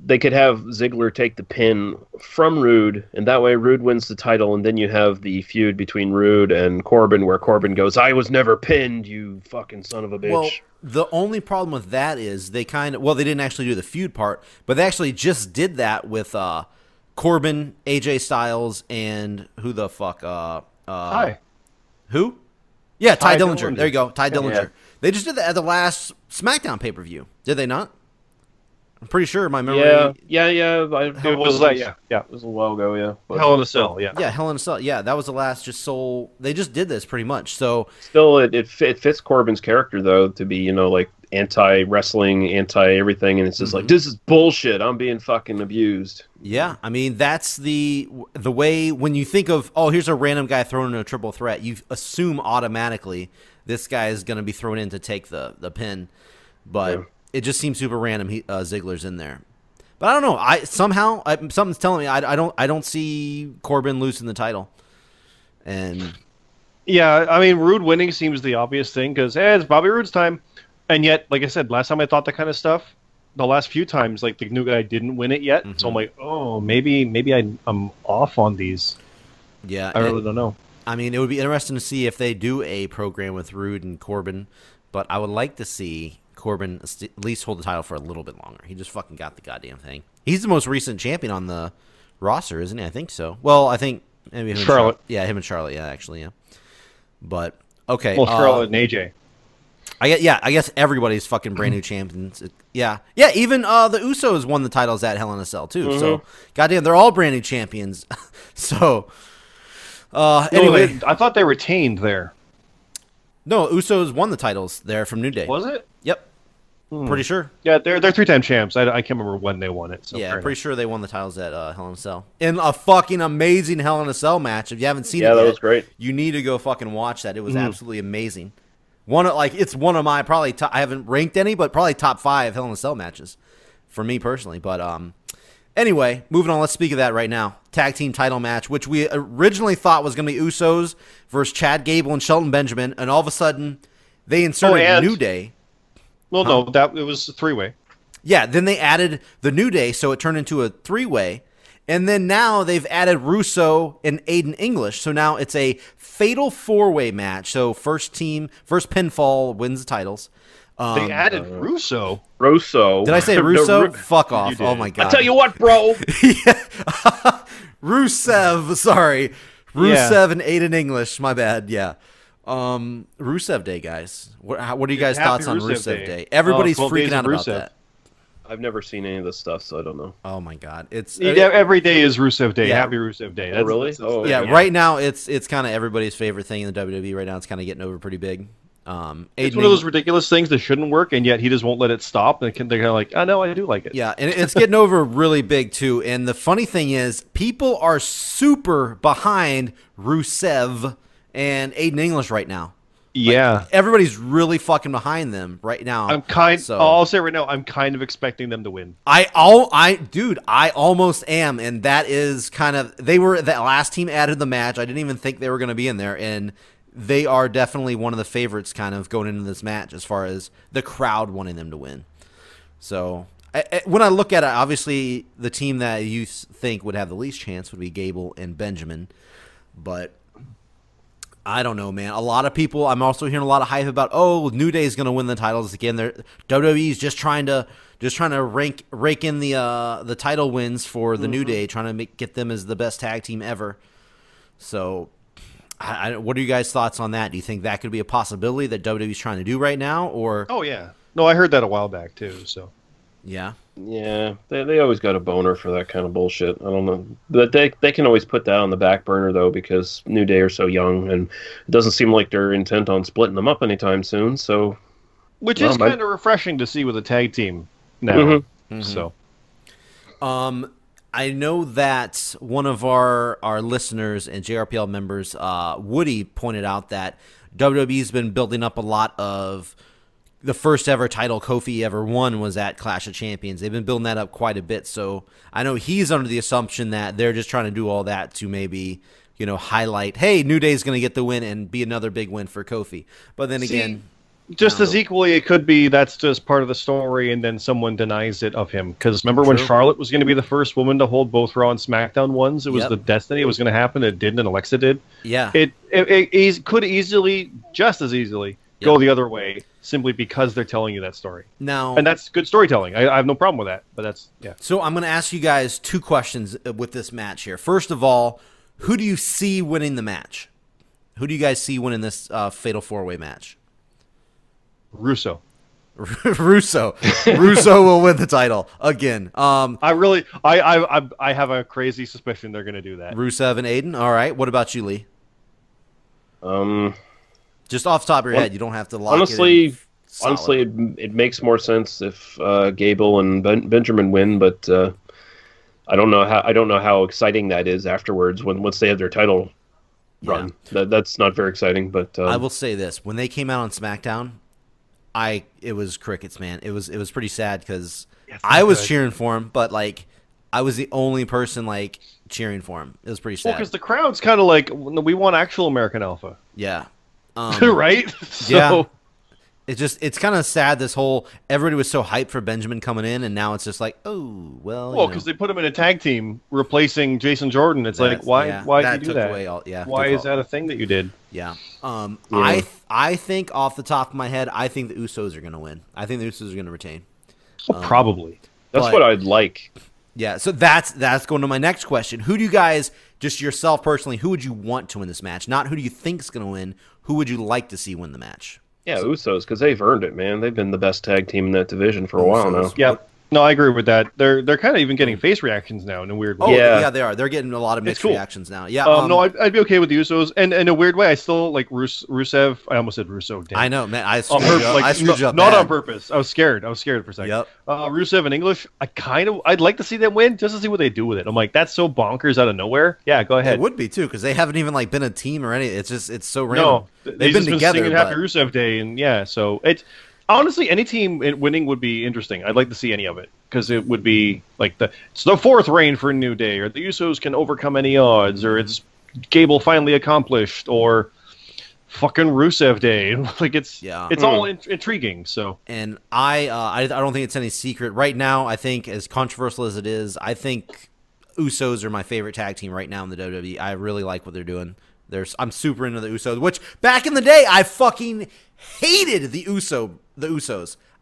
They could have Ziggler take the pin from Roode, and that way Roode wins the title, and then you have the feud between Roode and Corbin, where Corbin goes, "I was never pinned, you fucking son of a bitch." Well, the only problem with that is they didn't actually do the feud part, but they actually just did that with Corbin, AJ Styles, and who the fuck? Who? Yeah, Ty Dillinger. There you go, Ty Dillinger. Yeah. They just did that at the last SmackDown pay-per-view, did they not? I'm pretty sure my memory. Yeah. It was a while ago. Yeah, Hell in a Cell. Yeah, Hell in a Cell. Yeah, that was the last. They just did this pretty much. So still, it fits Corbin's character though to be like anti-wrestling, anti-everything, and it's just like this is bullshit. I'm being fucking abused. Yeah, I mean that's the way when you think of here's a random guy thrown in a triple threat, you assume automatically this guy is going to be thrown in to take the pin, but. Yeah. It just seems super random. Ziggler's in there, but I don't know. Something's telling me I don't see Corbin losing the title. And yeah, I mean Roode winning seems the obvious thing because it's Bobby Roode's time, and yet, like I said, last time I thought that kind of stuff. The last few times, like the new guy didn't win it yet, so I'm like, maybe I'm off on these. Yeah, I really don't know. I mean, it would be interesting to see if they do a program with Roode and Corbin, but I would like to see Corbin at least hold the title for a little bit longer. He just fucking got the goddamn thing. He's the most recent champion on the roster, isn't he? I think so. Well, I think maybe Charlotte. Him and Charlotte. Yeah, actually, yeah. But okay. Well, Charlotte and AJ. I guess everybody's fucking brand new champions. Yeah. Even the Usos won the titles at Hell in a Cell too. So goddamn, they're all brand new champions. So anyway, I thought they retained there. No, Usos won the titles there from New Day. Was it? Yep. Pretty sure. Yeah, they're 3-time champs. I can't remember when they won it. So yeah, pretty sure they won the titles at Hell in a Cell. In a fucking amazing Hell in a Cell match. If you haven't seen it yet, that was great. You need to go fucking watch that. It was absolutely amazing. It's one of my probably top, I haven't ranked any, but probably top 5 Hell in a Cell matches for me personally. But anyway, moving on. Let's speak of that right now. Tag team title match, which we originally thought was going to be Usos versus Chad Gable and Shelton Benjamin, and all of a sudden they inserted New Day. Well, no, it was a 3-way. Yeah, then they added the New Day, so it turned into a 3-way. And then now they've added Russo and Aiden English. So now it's a fatal 4-way match. So first pinfall wins the titles. They added Russo. Did I say Russo? Fuck off. Oh, my God. I tell you what, bro. Rusev. Sorry. Rusev and Aiden English. My bad. Yeah. Rusev Day, guys. What are you guys' thoughts on Rusev Day? Everybody's freaking out about that. I've never seen any of this stuff, so I don't know. Oh my God, it's every day is Rusev Day. Yeah. Happy Rusev Day. That's, really? Yeah. Right now, it's kind of everybody's favorite thing in the WWE. Right now, it's kind of getting over pretty big. It's one of those ridiculous things that shouldn't work, and yet he just won't let it stop. And they're kind of like, "Oh no, I do like it." Yeah, and it's getting over really big too. And the funny thing is, people are super behind Rusev and Aiden English right now. Yeah, everybody's really fucking behind them right now. I'll say right now, I'm kind of expecting them to win. I almost am, and that is kind of they were that last team added the match. I didn't even think they were going to be in there, and they are definitely one of the favorites, kind of going into this match as far as the crowd wanting them to win. So when I look at it, obviously the team that you think would have the least chance would be Gable and Benjamin, but. I don't know, man. A lot of people. I'm also hearing a lot of hype about. New Day is going to win the titles again. WWE's just trying to rake in the title wins for the New Day, trying to get them as the best tag team ever. So, what are you guys' thoughts on that? Do you think that could be a possibility that WWE's trying to do right now, or? Oh yeah, no, I heard that a while back too. So. Yeah. Yeah, they always got a boner for that kind of bullshit. I don't know. But they can always put that on the back burner, though, because New Day are so young, and it doesn't seem like they're intent on splitting them up anytime soon. So, which is kind of refreshing to see with a tag team now. So, I know that one of our listeners and JRPL members, Woody, pointed out that WWE's been building up a lot of the first ever title Kofi ever won was at Clash of Champions. They've been building that up quite a bit. So I know he's under the assumption that they're just trying to do all that to maybe, highlight, hey, New Day's going to get the win and be another big win for Kofi. But then again, just as equally, it could be that's just part of the story, and then someone denies it of him. Because remember when Charlotte was going to be the first woman to hold both Raw and SmackDown ones? It was the destiny. It was going to happen. It didn't, and Alexa did. Yeah. It could easily, just as easily, go the other way, simply because they're telling you that story. Now, and that's good storytelling. I have no problem with that. But that's So I'm going to ask you guys 2 questions with this match here. First of all, who do you see winning the match? Who do you guys see winning this Fatal 4-Way match? Russo. Russo will win the title again. I have a crazy suspicion they're going to do that. Rusev and Aiden. All right. What about you, Lee? Just off the top of your head, you don't have to lock it in. Honestly, it makes more sense if Gable and Benjamin win, but I don't know how exciting that is afterwards once they have their title run. That's not very exciting. But I will say this: when they came out on SmackDown, it was crickets, man. It was pretty sad because I was cheering for him, but I was the only person cheering for him. It was pretty sad. Well, because the crowd's kind of like, we want actual American Alpha. Yeah. Right? Yeah. It's kind of sad. Everybody was so hyped for Benjamin coming in, and now it's just well, because they put him in a tag team replacing Jason Jordan. It's why did you do that? Why is that a thing that you did? Yeah. I think off the top of my head, I think the Usos are going to win. I think the Usos are going to retain. Probably. That's what I'd like. Yeah. So that's going to my next question. Who do you guys, just yourself personally, who would you want to win this match? Not who do you think is going to win. Who would you like to see win the match? Yeah, Usos, because they've earned it, man. They've been the best tag team in that division for a while now. Yeah. No, I agree with that. They're kind of even getting face reactions now in a weird way. Oh, yeah, they are. They're getting a lot of mixed reactions now. Yeah. No, I'd be okay with the Usos. And in a weird way, I still like Rusev. I almost said Russo. Damn. I know, man. I screwed you up. Not on purpose. I was scared for a second. Yep. Rusev in English, I'd like to see them win just to see what they do with it. I'm like, that's so bonkers out of nowhere. Yeah, go ahead. It would be, too, because they haven't even been a team or anything. It's so random. No, they've been together. Singing Happy Rusev Day, and so it's... Honestly, any team winning would be interesting. I'd like to see any of it because it would be it's the 4th reign for a New Day, or the Usos can overcome any odds, or it's Gable finally accomplished, or fucking Rusev Day. It's all intriguing. So, and I don't think it's any secret right now. I think as controversial as it is, I think Usos are my favorite tag team right now in the WWE. I really like what they're doing. I'm super into the Usos, which back in the day I fucking hated the Usos.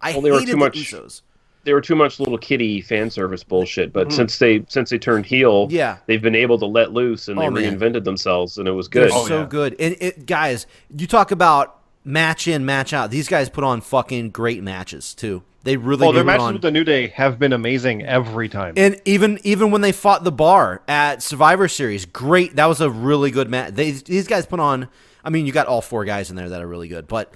I hated the Usos. They were too much little kiddie fan service bullshit. But since they turned heel, they've been able to let loose and they reinvented themselves, and it was good. They're so good. And guys, you talk about match in, match out. These guys put on fucking great matches too. They really their matches with the New Day have been amazing every time. And even when they fought the Bar at Survivor Series, great. That was a really good match. These guys put on. I mean, you got all 4 guys in there that are really good, but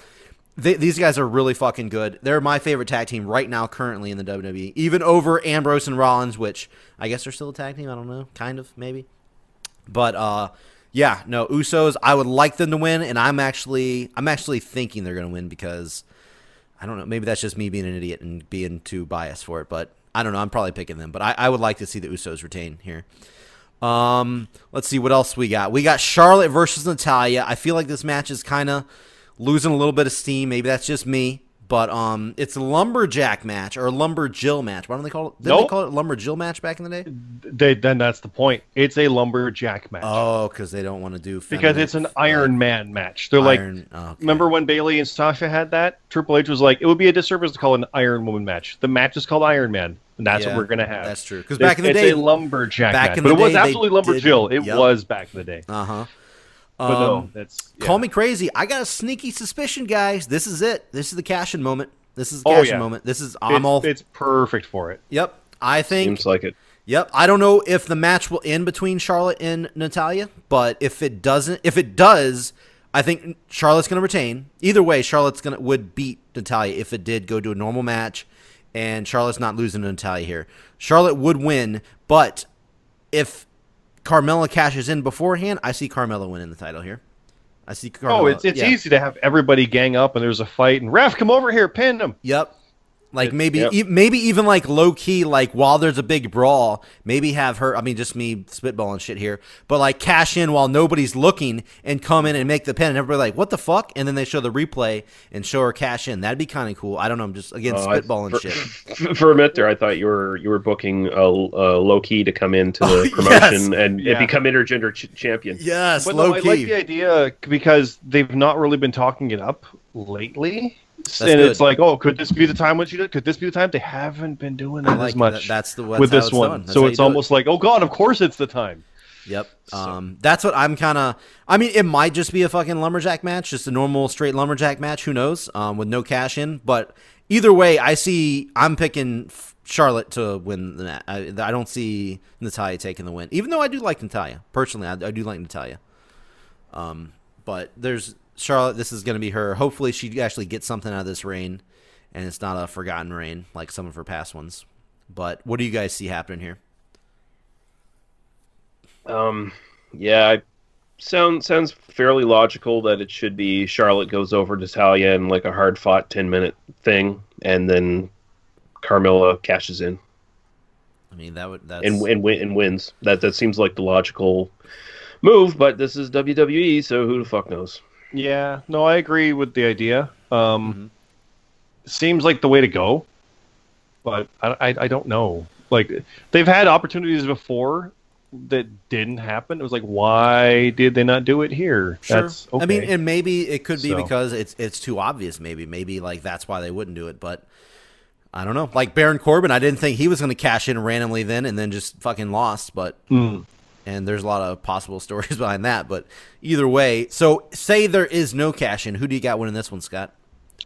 these guys are really fucking good. They're my favorite tag team right now, currently in the WWE, even over Ambrose and Rollins, which I guess they're still a tag team. I don't know, kind of, maybe. But Usos. I would like them to win, and I'm actually thinking they're going to win because. I don't know. Maybe that's just me being an idiot and being too biased for it, but I don't know. I'm probably picking them, but I would like to see the Usos retain here. Let's see what else we got. We got Charlotte versus Natalya. I feel like this match is kind of losing a little bit of steam. Maybe that's just me, but it's a lumberjack match or a lumberjill match. Why don't they call it? Didn't they call it lumberjill match back in the day? Then that's the point. It's a lumberjack match. Oh, because they don't want to do because it's an Iron Man match. They're remember when Bayley and Sasha had that? Triple H was like, it would be a disservice to call it an Iron Woman match. The match is called Iron Man, and that's what we're gonna have. That's true. Because back in the day, it's a lumberjack match, but it was absolutely lumberjill. It was back in the day. But no, call me crazy. I got a sneaky suspicion, guys. This is it. This is the cash-in moment. This is the cash-in moment. This is It's perfect for it. Yep, I think. Seems like it. Yep, I don't know if the match will end between Charlotte and Natalya, but if it does, I think Charlotte's going to retain. Either way, would beat Natalya if it did go to a normal match, and Charlotte's not losing to Natalya here. Charlotte would win, but if Carmella cashes in beforehand, I see Carmella winning the title here. I see Carmella. Oh, it's easy to have everybody gang up and there's a fight and ref, come over here, pin him. Yep. Like maybe even like low key, like while there's a big brawl, maybe have her. I mean, just me spitballing shit here, but like cash in while nobody's looking and come in and make the pin, and everybody like, what the fuck? And then they show the replay and show her cash in. That'd be kind of cool. I don't know. I'm just again spitballing shit. For a minute there, I thought you were booking low key to come into the promotion and become intergender champion. Yes, but low no, key. I like the idea because they've not really been talking it up lately. That's and good. it's like, oh, could this be the time when she did? Could this be the time? They haven't been doing that as much. That's with this one. So it's almost like, oh god, of course it's the time. Yep. That's what I'm kind of. I mean, it might just be a fucking lumberjack match, just a normal straight lumberjack match. Who knows? With no cash in, but either way, I'm picking Charlotte to win the match. I don't see Natalya taking the win, even though I do like Natalya personally. I do like Natalya. But there's Charlotte. This is going to be her. Hopefully, she actually gets something out of this reign, and it's not a forgotten reign like some of her past ones. But what do you guys see happening here? Sounds fairly logical that it should be Charlotte goes over Natalya in like a hard fought 10-minute thing, and then Carmella cashes in. I mean that's and wins. That seems like the logical move, but this is WWE, so who the fuck knows? Yeah, no, I agree with the idea. Seems like the way to go, but I don't know. Like they've had opportunities before that didn't happen. It was like, why did they not do it here? Sure. That's okay. I mean, and maybe it could be because it's too obvious. Maybe like that's why they wouldn't do it. But I don't know. Like Baron Corbin, I didn't think he was going to cash in randomly then and then just fucking lost. But and there's a lot of possible stories behind that. But either way, so say there is no cash in. Who do you got winning this one, Scott?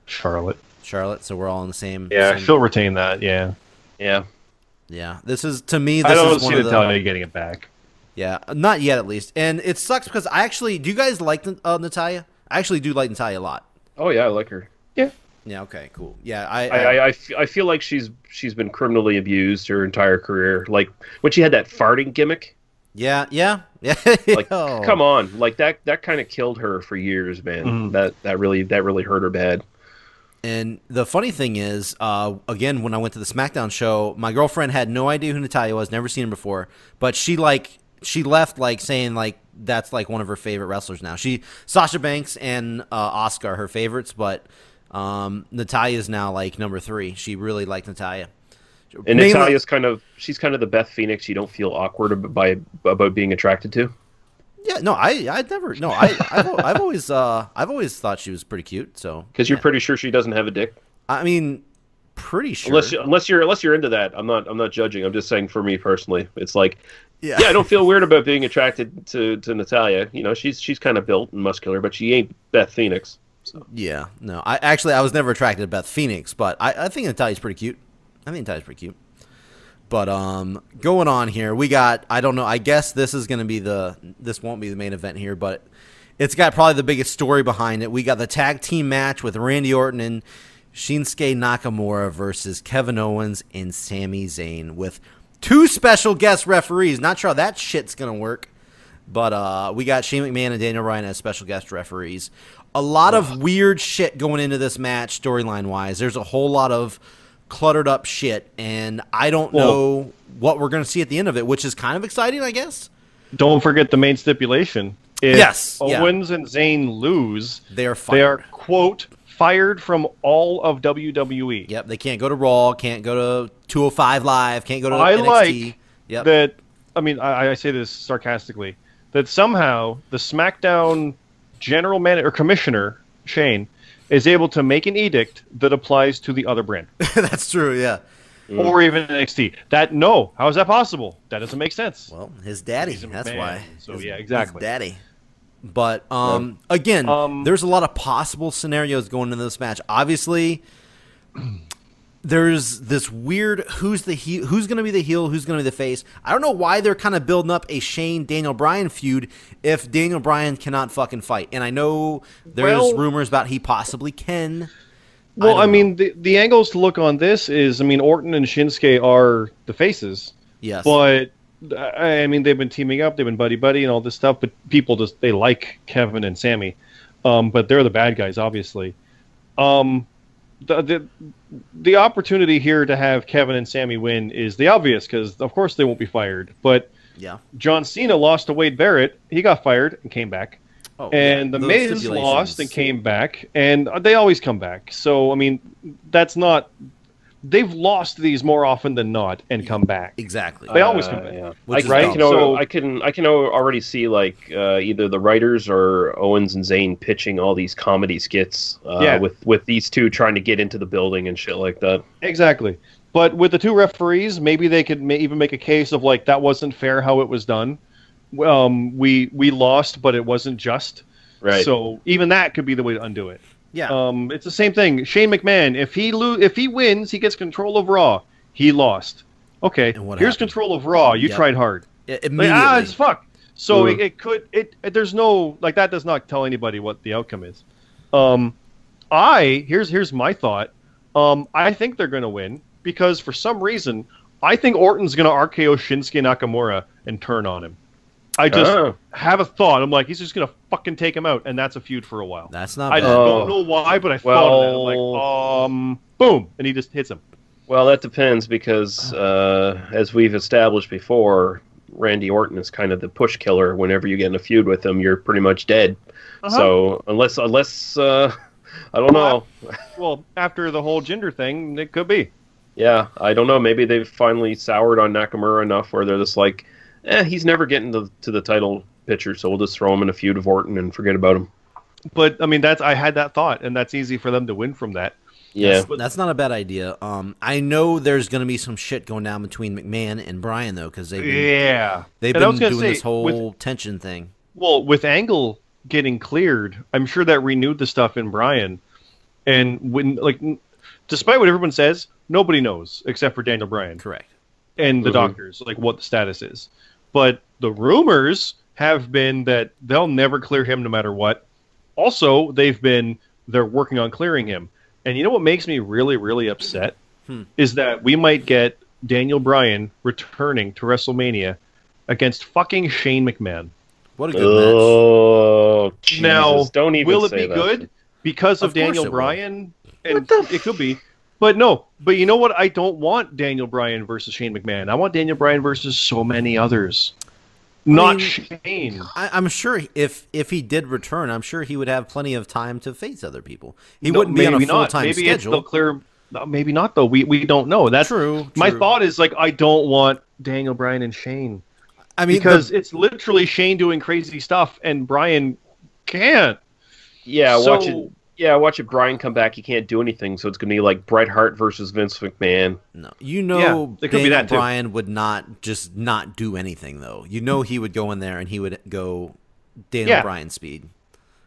Charlotte. So we're all in the same. Yeah, she'll retain that. Yeah. Yeah. This is to me. This I don't is see one of Natalya getting it back. Yeah, not yet at least. And it sucks because I actually do. You guys like Natalya? I actually do like Natalya a lot. Oh yeah, I like her. Yeah. Yeah. Okay. Cool. Yeah. I feel like she's been criminally abused her entire career. Like when she had that farting gimmick. Yeah. Like, come on, like that kind of killed her for years, man. That really hurt her bad. And the funny thing is, again, when I went to the SmackDown show, my girlfriend had no idea who Natalya was, never seen her before, but she left like saying like that's like one of her favorite wrestlers now. Sasha Banks and Asuka are her favorites, but Natalya is now like number 3. She really liked Natalya. And Natalya's kind of the Beth Phoenix you don't feel awkward about being attracted to. Yeah, no, I've always thought she was pretty cute. So because you're pretty sure she doesn't have a dick. I mean, pretty sure. Unless you're into that, I'm not judging. I'm just saying for me personally, it's like, yeah, I don't feel weird about being attracted to Natalya. You know, she's kind of built and muscular, but she ain't Beth Phoenix. So. Yeah, no, I was never attracted to Beth Phoenix, but I think Natalya's pretty cute. But going on here, we got, I don't know, I guess this won't be the main event here, but it's got probably the biggest story behind it. We got the tag team match with Randy Orton and Shinsuke Nakamura versus Kevin Owens and Sami Zayn with 2 special guest referees. Not sure how that shit's going to work, but we got Shane McMahon and Daniel Bryan as special guest referees. A lot of weird shit going into this match storyline-wise. There's a whole lot of cluttered up shit, and I don't know what we're going to see at the end of it, which is kind of exciting, I guess. Don't forget the main stipulation. If Owens and Zayn lose, they are fired. They are, quote, fired from all of WWE. Yep, they can't go to Raw, can't go to 205 Live, can't go to NXT. Like that, I mean, I say this sarcastically, that somehow the SmackDown general manager or commissioner, Shane, is able to make an edict that applies to the other brand. That's true, yeah. Or even NXT. How is that possible? That doesn't make sense. Well, his daddy, that's why. So yeah, exactly. His daddy. But again, there's a lot of possible scenarios going into this match. Obviously, there's this weird who's going to be the heel, who's going to be the face. I don't know why they're kind of building up a Shane Daniel Bryan feud if Daniel Bryan cannot fucking fight. And I know there's rumors about he possibly can, Well, I mean, the angles to look on this is, I mean, Orton and Shinsuke are the faces. Yes. But, I mean, they've been teaming up, they've been buddy-buddy and all this stuff, but people just, they like Kevin and Sammy. But they're the bad guys, obviously. The opportunity here to have Kevin and Sammy win is the obvious, because, of course, they won't be fired. But yeah, John Cena lost to Wade Barrett. He got fired and came back. Oh, and the Miz lost and came back, and they always come back. So, I mean, that's not... They've lost these more often than not and come back. Exactly. They always come back. Yeah. I can already see, like, either the writers or Owens and Zayn pitching all these comedy skits with these two trying to get into the building and shit like that. Exactly. But with the two referees, maybe they could even make a case of, like, that wasn't fair how it was done. We lost, but it wasn't just. Right. So even that could be the way to undo it. Yeah. It's the same thing. Shane McMahon, if he wins, he gets control of Raw. He lost. Okay. Here's happened? Control of Raw. You tried hard. Immediately. Like, it's fuck. So there's no, like, that does not tell anybody what the outcome is. Here's my thought. I think they're going to win because for some reason I think Orton's going to RKO Shinsuke Nakamura and turn on him. I just have a thought. I'm like, he's just going to fucking take him out, and that's a feud for a while. That's not I bad. don't know why, but I thought of that. I'm like, boom, and he just hits him. Well, that depends because, as we've established before, Randy Orton is kind of the push killer. Whenever you get in a feud with him, you're pretty much dead. So unless I don't know. Well, after the whole gender thing, it could be. Yeah, I don't know. Maybe they've finally soured on Nakamura enough where they're just like, he's never getting to the title picture, so we'll just throw him in a feud of Orton and forget about him. But, I mean, I had that thought, and that's easy for them to win from that. Yeah. That's not a bad idea. I know there's going to be some shit going down between McMahon and Bryan, though, because they've been doing this whole tension thing. Well, with Angle getting cleared, I'm sure that renewed the stuff in Bryan. And when, like, despite what everyone says, nobody knows except for Daniel Bryan. Correct. And the doctors, like, what the status is. But the rumors have been that they'll never clear him no matter what. Also, they're working on clearing him. And you know what makes me really, really upset? Is that we might get Daniel Bryan returning to WrestleMania against fucking Shane McMahon. What a good match. Oh, Jesus. Now, Don't even will it say be that. good? Because of Daniel it Bryan? And it could be. But no. But you know what? I don't want Daniel Bryan versus Shane McMahon. I want Daniel Bryan versus so many others. Not Shane. I'm sure if he did return, I'm sure he would have plenty of time to face other people. He wouldn't be on a full-time schedule. Clear. Maybe not, though. We don't know. That's true. My thought is, like, I don't want Daniel Bryan and Shane. I mean, because it's literally Shane doing crazy stuff, and Bryan can't. Yeah, watch it. Bryan come back. He can't do anything, so it's going to be like Bret Hart versus Vince McMahon. No, Daniel Bryan would not just not do anything, though. You know he would go in there and he would go Daniel Bryan speed.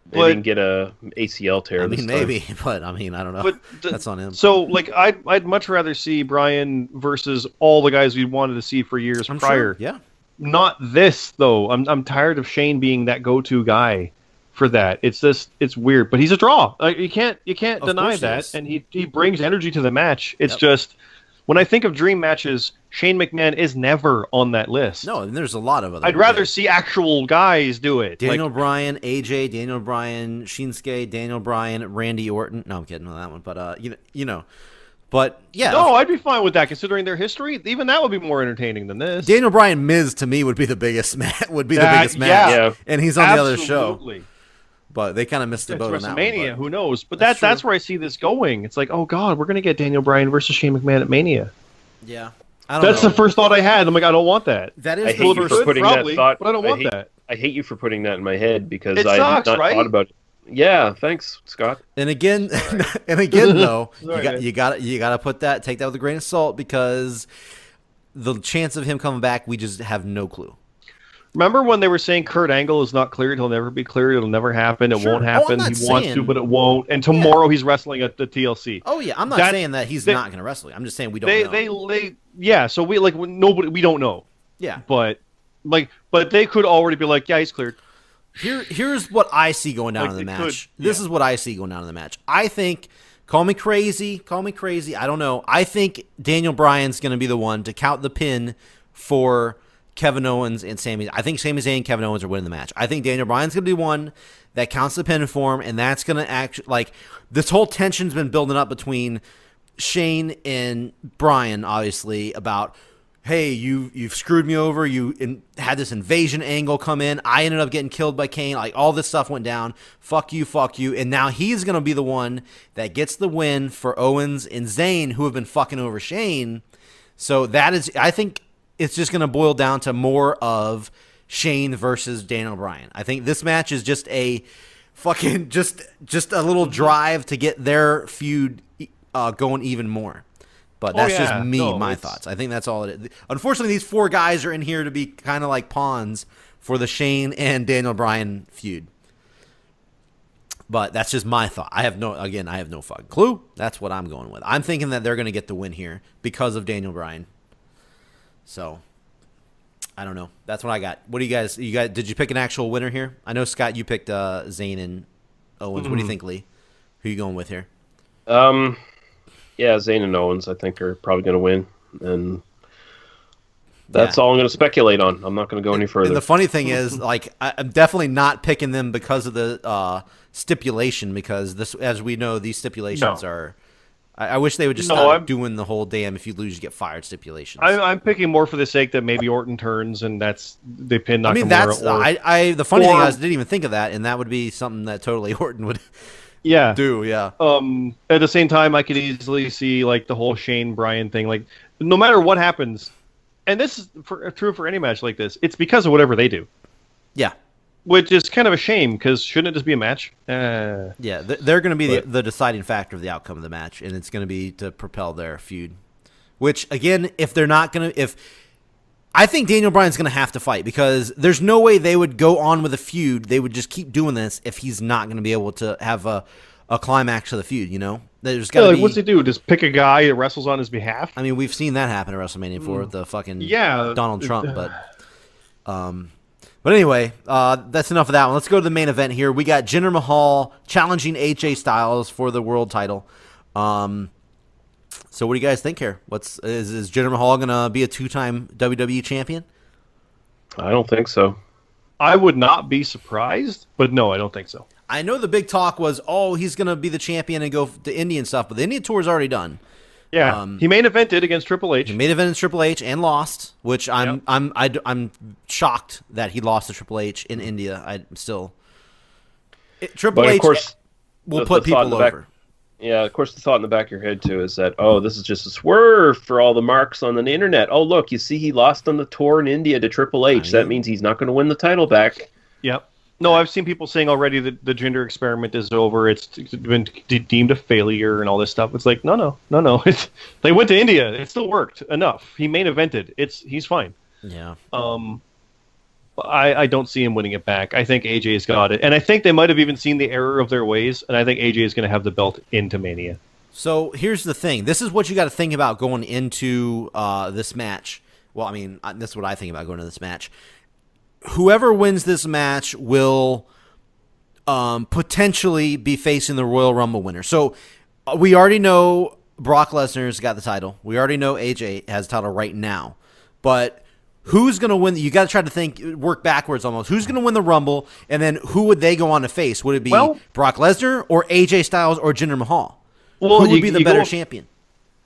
They didn't get a ACL tear. I mean, maybe, but I mean, I don't know. But that's on him. So, like, I'd much rather see Bryan versus all the guys we wanted to see for years prior. Sure, yeah. Not this though. I'm tired of Shane being that go-to guy for that. It's just weird. But he's a draw. Like, you can't deny that. And he brings energy to the match. It's just when I think of dream matches, Shane McMahon is never on that list. No, and there's a lot of other. I'd rather see actual guys do it. Daniel Bryan, AJ, Daniel Bryan, Shinsuke, Daniel Bryan, Randy Orton. No, I'm kidding on that one. But you know. But yeah, no, I'd be fine with that considering their history. Even that would be more entertaining than this. Daniel Bryan Miz to me would be the biggest match. Yeah. And he's on the other show. But they kind of missed the boat on that WrestleMania. one, Who knows? But that's where I see this going. It's like, oh god, we're gonna get Daniel Bryan versus Shane McMahon at Mania. Yeah, that's the first thought I had. I'm like, I don't want that. That is I hate you for putting that thought. But I don't want that. I hate you for putting that in my head because it I sucks, had not thought about it. Yeah, thanks, Scott. And again, though, you got to take that with a grain of salt because the chance of him coming back, we just have no clue. Remember when they were saying Kurt Angle is not cleared? He'll never be cleared. It'll never happen. It won't happen. He wants to, but it won't. And tomorrow he's wrestling at the TLC. Oh yeah, I'm not saying that he's not going to wrestle. I'm just saying we don't know. So we don't know. Yeah, but they could already be like, yeah, he's cleared. Here's what I see going down in the match. This is what I see going down in the match. I think Call me crazy. Call me crazy. I don't know. I think Daniel Bryan's going to be the one to count the pin for Kevin Owens and Sami. I think Sami Zayn and Kevin Owens are winning the match. I think Daniel Bryan's going to be one that counts the pin for him, and that's going to actually, like, this whole tension's been building up between Shane and Bryan, obviously, about, hey, you've screwed me over. You had this invasion angle come in. I ended up getting killed by Kane. Like, all this stuff went down. Fuck you, fuck you. And now he's going to be the one that gets the win for Owens and Zayn, who have been fucking over Shane. So that is, I think it's just going to boil down to more of Shane versus Daniel Bryan. I think this match is just a fucking, just a little drive to get their feud going even more. But that's just me, my thoughts. I think that's all it is. Unfortunately, these four guys are in here to be kind of like pawns for the Shane and Daniel Bryan feud. But that's just my thought. I have no fucking clue. That's what I'm going with. I'm thinking that they're going to get the win here because of Daniel Bryan. So, I don't know. That's what I got. What do you guys? Did you pick an actual winner here? I know, Scott, you picked Zayn and Owens. What do you think, Lee? Who are you going with here? Yeah, Zayn and Owens, I think, are probably going to win, and that's all I'm going to speculate on. I'm not going to go any further. And the funny thing is, like, I'm definitely not picking them because of the stipulation, because this, as we know, these stipulations are. I wish they would just stop doing the whole damn if you lose you get fired stipulations. I'm picking more for the sake that maybe Orton turns and they pin Nakamura. I mean, that's the funny thing is I didn't even think of that, and that would be something that totally Orton would. Do. At the same time, I could easily see like the whole Shane Bryan thing. Like, no matter what happens, and this is true for any match like this, it's because of whatever they do. Yeah, which is kind of a shame because shouldn't it just be a match? Yeah, they're going to be the deciding factor of the outcome of the match, and it's going to be to propel their feud. Which again, if they're not going to, I think Daniel Bryan's going to have to fight because there's no way they would go on with a feud. They would just keep doing this if he's not going to be able to have a climax of the feud, you know? There's got to be... What's he do? Just pick a guy that wrestles on his behalf? I mean, we've seen that happen at WrestleMania before with the fucking Donald Trump, but anyway, that's enough of that one. Let's go to the main event here. We got Jinder Mahal challenging AJ Styles for the world title. So what do you guys think here? Is Jinder Mahal going to be a two-time WWE champion? I don't think so. I would not be surprised, but no, I don't think so. I know the big talk was, he's going to be the champion and go to India and stuff, but the India tour is already done. Yeah, he main evented against Triple H. He main evented Triple H and lost, which I'm shocked that he lost to Triple H in India. Triple H will put people over. Yeah, of course, the thought in the back of your head, too, is that, this is just a swerve for all the marks on the internet. Oh, look, you see he lost on the tour in India to Triple H. That means he's not going to win the title back. Yep. No, I've seen people saying already that the Jinder experiment is over. It's been deemed a failure and all this stuff. It's like, no. They went to India. It still worked enough. He main evented. He's fine. Yeah. I don't see him winning it back. I think AJ's got it. And I think they might have even seen the error of their ways, and I think AJ is going to have the belt into Mania. So here's the thing. This is what you got to think about going into this match. Well, I mean, this is what I think about going into this match. Whoever wins this match will potentially be facing the Royal Rumble winner. So we already know Brock Lesnar's got the title. We already know AJ has the title right now. But who's going to win? You got to try to work backwards almost. Who's going to win the Rumble, and then who would they go on to face? Would it be Brock Lesnar or AJ Styles or Jinder Mahal? Who would be the better champion?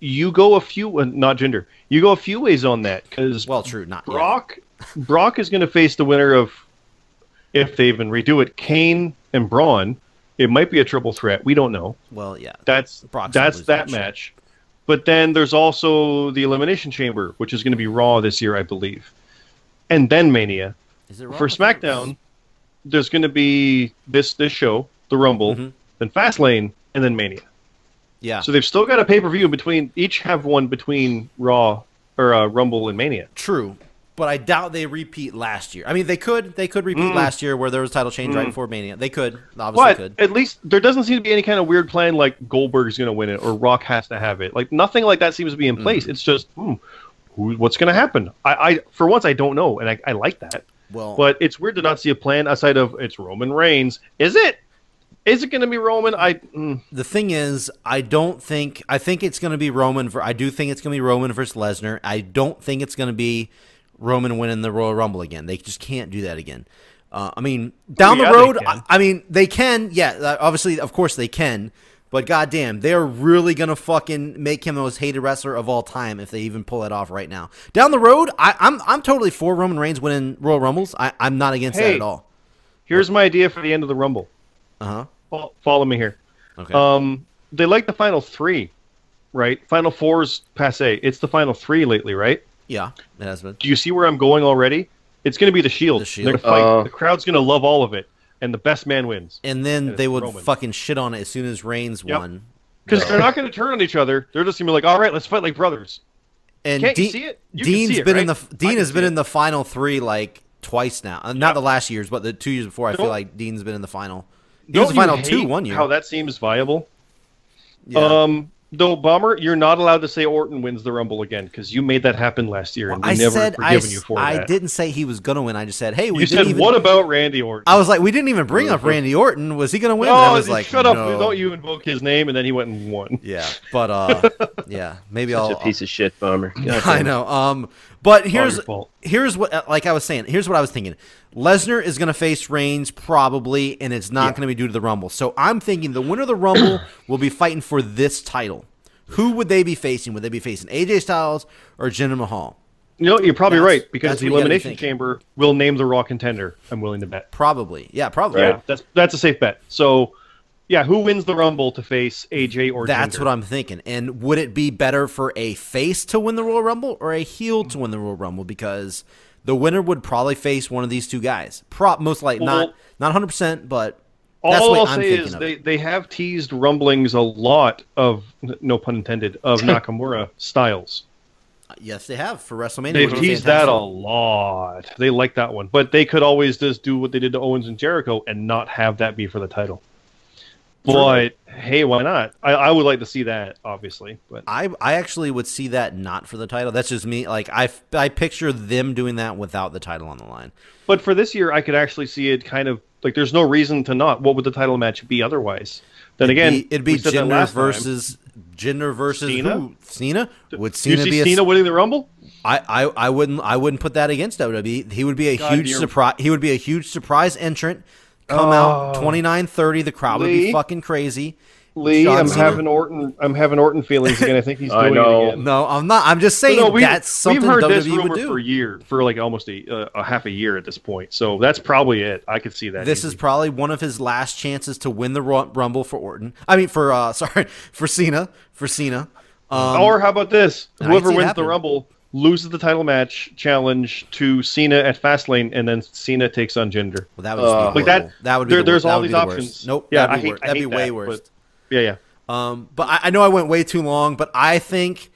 You go a few, not Jinder. You go a few ways on that because Brock is going to face the winner of, if they even redo it, Kane and Braun. It might be a triple threat. We don't know. Well, yeah, that's that match. But then there's also the Elimination Chamber, which is going to be Raw this year, I believe. And then Mania. Is it Raw? For SmackDown, there's going to be this show, the Rumble, then Fastlane, and then Mania. Yeah. So they've still got a pay-per-view between, each have one between Raw, or Rumble and Mania. True. But I doubt they repeat last year. I mean, they could repeat last year where there was a title change right before Mania. They could, obviously. But at least there doesn't seem to be any kind of weird plan like Goldberg's going to win it or Rock has to have it. Like nothing like that seems to be in place. It's just what's going to happen. I for once I don't know, and I like that. Well, but it's weird to not see a plan aside of it's Roman Reigns. Is it? Is it going to be Roman? The thing is, I think it's going to be Roman. I do think it's going to be Roman versus Lesnar. I don't think it's going to be Roman winning the Royal Rumble again. They just can't do that again. I mean, down the road, I mean, they can. Yeah, obviously, of course they can. But goddamn, they're really gonna fucking make him the most hated wrestler of all time if they even pull it off right now. Down the road, I'm totally for Roman Reigns winning Royal Rumbles. I'm not against that at all. Here's my idea for the end of the Rumble. Follow me here. Okay. They like the final 3, right? Final 4's passe. It's the final 3 lately, right? Yeah, it has been. Do you see where I'm going already? It's going to be the Shield. The crowd's going to love all of it. And the best man wins. And then they would fucking shit on it as soon as Reigns won. Because they're not going to turn on each other. They're just going to be like, all right, let's fight like brothers. And Can't you see it? Dean has been in the final 3 like twice now. Not the last years, but the 2 years before. I feel like Dean's been in the final. He was in the final 2 1 year. How that seems viable. Yeah. Though, Bomber, you're not allowed to say Orton wins the Rumble again because you made that happen last year, and we never forgiven you for that. I didn't say he was going to win. I just said, hey, what about Randy Orton? I was like, we didn't even bring up Randy Orton. Was he going to win? No, I was like, shut up. Don't you invoke his name, and then he went and won. Yeah, but, yeah, maybe Such a piece of shit, Bomber. I know. But here's what, like I was saying, here's what I was thinking. Lesnar is going to face Reigns probably, and it's not going to be due to the Rumble. So I'm thinking the winner of the Rumble will be fighting for this title. Who would they be facing? Would they be facing AJ Styles or Jinder Mahal? You know, you're probably right, because the Elimination Chamber will name the Raw contender, I'm willing to bet. Probably. Yeah, probably. Yeah, that's a safe bet. So, yeah, who wins the Rumble to face AJ or Jinder? That's what I'm thinking. And would it be better for a face to win the Royal Rumble or a heel to win the Royal Rumble? Because the winner would probably face one of these two guys. Most likely, not 100%, but... All I'll say is they have teased rumblings a lot of, no pun intended, of Nakamura Styles. Yes, they have for WrestleMania. They've teased that a lot. They like that one. But they could always just do what they did to Owens and Jericho and not have that be for the title. But, hey, why not? I would like to see that, obviously. But I actually would see that not for the title. That's just me. Like I picture them doing that without the title on the line. But for this year, I could actually see it kind of, like, there's no reason to not. What would the title match be otherwise? Then it'd be Jinder versus Cena? Who? Cena? Would Cena be Cena winning the Rumble? I wouldn't put that against WWE. He would be a huge surprise. He would be a huge surprise entrant. Come out 29-30. The crowd would be fucking crazy. Lee, I'm having Orton feelings again. I think he's doing it again. No, I'm not. I'm just saying that's something we've heard WWE this rumor would do for like almost a half a year at this point. So that's probably it. I could see that. This is probably one of his last chances to win the Rumble for Orton. I mean, for Cena. For Cena. Or how about this? Whoever wins the Rumble loses the title match challenge to Cena at Fastlane, and then Cena takes on Jinder. Well, that would be like that would be there's all these options. Nope. Yeah, that'd be way worse. Yeah. But I know I went way too long, but I think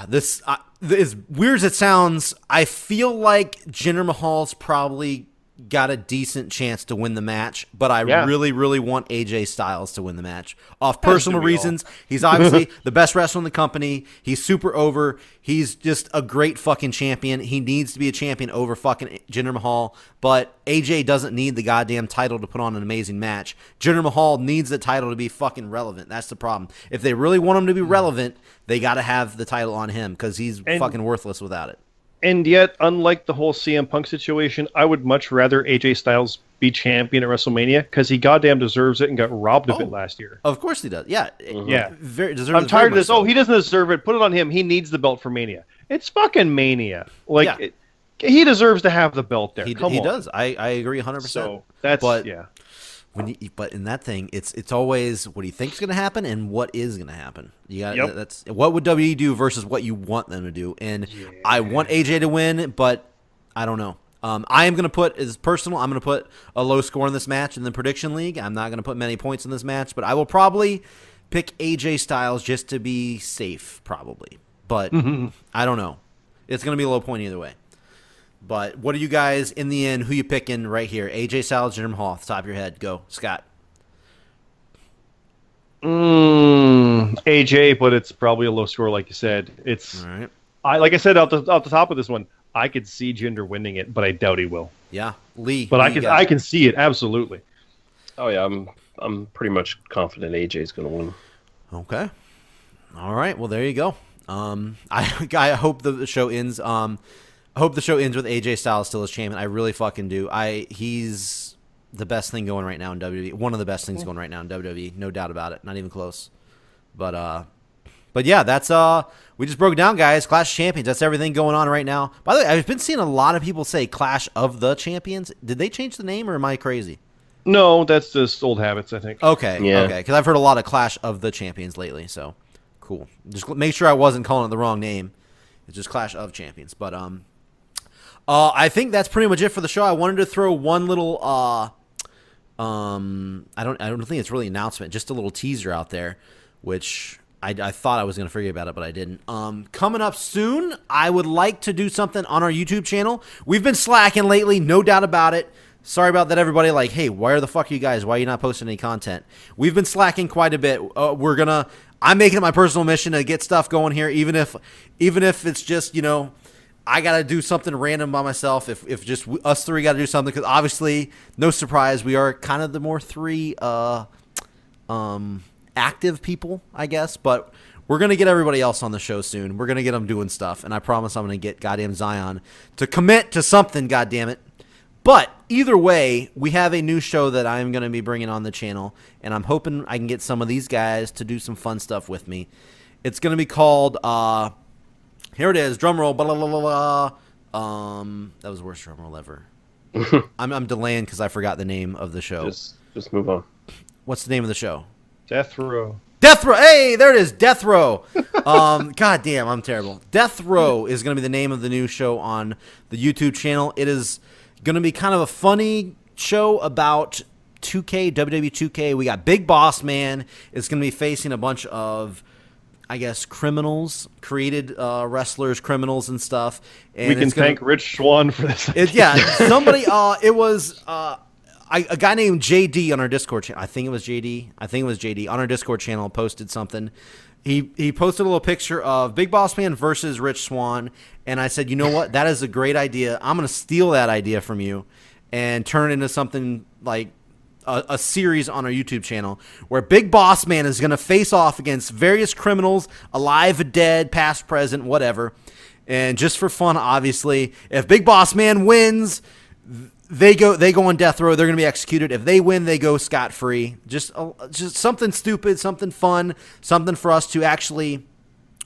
this as weird as it sounds, I feel like Jinder Mahal's probably got a decent chance to win the match, but I really, really want AJ Styles to win the match. Off personal reasons, he's obviously the best wrestler in the company. He's super over. He's just a great fucking champion. He needs to be a champion over fucking Jinder Mahal, but AJ doesn't need the goddamn title to put on an amazing match. Jinder Mahal needs the title to be fucking relevant. That's the problem. If they really want him to be relevant, they got to have the title on him because he's fucking worthless without it. And yet, unlike the whole CM Punk situation, I would much rather AJ Styles be champion at WrestleMania because he goddamn deserves it and got robbed of it last year. Of course he does. Yeah. Yeah. I'm tired of this. Oh, he doesn't deserve it. Put it on him. He needs the belt for Mania. It's fucking Mania. Like, he deserves to have the belt there. He does. I agree 100%. So, that's, But in that thing, it's always what do you think is going to happen and what is going to happen. You got that's what would WWE do versus what you want them to do. And I want AJ to win, but I don't know. I am going to put as personal. I'm going to put a low score in this match in the prediction league. I'm not going to put many points in this match, but I will probably pick AJ Styles just to be safe, probably. But I don't know. It's going to be a low point either way. But what are you guys, in the end, who you picking right here? AJ Styles, Jinder Mahal, off the top of your head. Go, Scott. AJ, but it's probably a low score, like you said. It's all right. Like I said, off the top of this one, I could see Jinder winning it, but I doubt he will. Yeah, Lee. But I can see it, absolutely. Oh yeah, I'm pretty much confident AJ's going to win. Okay. All right. Well, there you go. I hope the show ends. I hope the show ends with AJ Styles still as champion. I really fucking do. He's the best thing going right now in WWE. One of the best things going right now in WWE. No doubt about it. Not even close. But yeah, that's we just broke it down, guys. Clash of Champions. That's everything going on right now. By the way, I've been seeing a lot of people say Clash of the Champions. Did they change the name, or am I crazy? No, that's just old habits, I think. Okay, yeah. Okay, because I've heard a lot of Clash of the Champions lately, so cool. Just make sure I wasn't calling it the wrong name. It's just Clash of Champions. But I think that's pretty much it for the show. I wanted to throw one little I don't think it's really an announcement, just a little teaser out there, which I thought I was going to forget about it, but I didn't. Coming up soon, I would like to do something on our YouTube channel. We've been slacking lately, no doubt about it. Sorry about that, everybody. Like, hey, where the fuck are you guys? Why are you not posting any content? We've been slacking quite a bit. I'm making it my personal mission to get stuff going here, even if it's just, I got to do something random by myself. If just us three got to do something, because obviously, no surprise, we are kind of the more three active people, I guess. But we're going to get everybody else on the show soon. We're going to get them doing stuff, and I promise I'm going to get goddamn Zion to commit to something, goddammit. But either way, we have a new show that I'm going to be bringing on the channel, and I'm hoping I can get some of these guys to do some fun stuff with me. It's going to be called, here it is, drum roll, blah, blah, blah, blah. That was the worst drum roll ever. I'm delaying because I forgot the name of the show. Just move on. What's the name of the show? Death Row. Death Row. Hey, there it is. Death Row. God damn, I'm terrible. Death Row is going to be the name of the new show on the YouTube channel. It is going to be kind of a funny show about 2K, WWE 2K. We got Big Boss Man. It's going to be facing a bunch of, I guess, criminals, created wrestlers, criminals and stuff. And we can thank Rich Swann for this. Somebody, it was a guy named JD on our Discord channel. I think it was JD on our Discord channel posted something. He posted a little picture of Big Boss Man versus Rich Swann, and I said, you know what? That is a great idea. I'm going to steal that idea from you and turn it into something like a series on our YouTube channel where Big Boss Man is going to face off against various criminals, alive, dead, past, present, whatever. And just for fun, obviously, if Big Boss Man wins, they go on death row. They're going to be executed. If they win, they go scot-free. Just something stupid, something fun, something for us to actually.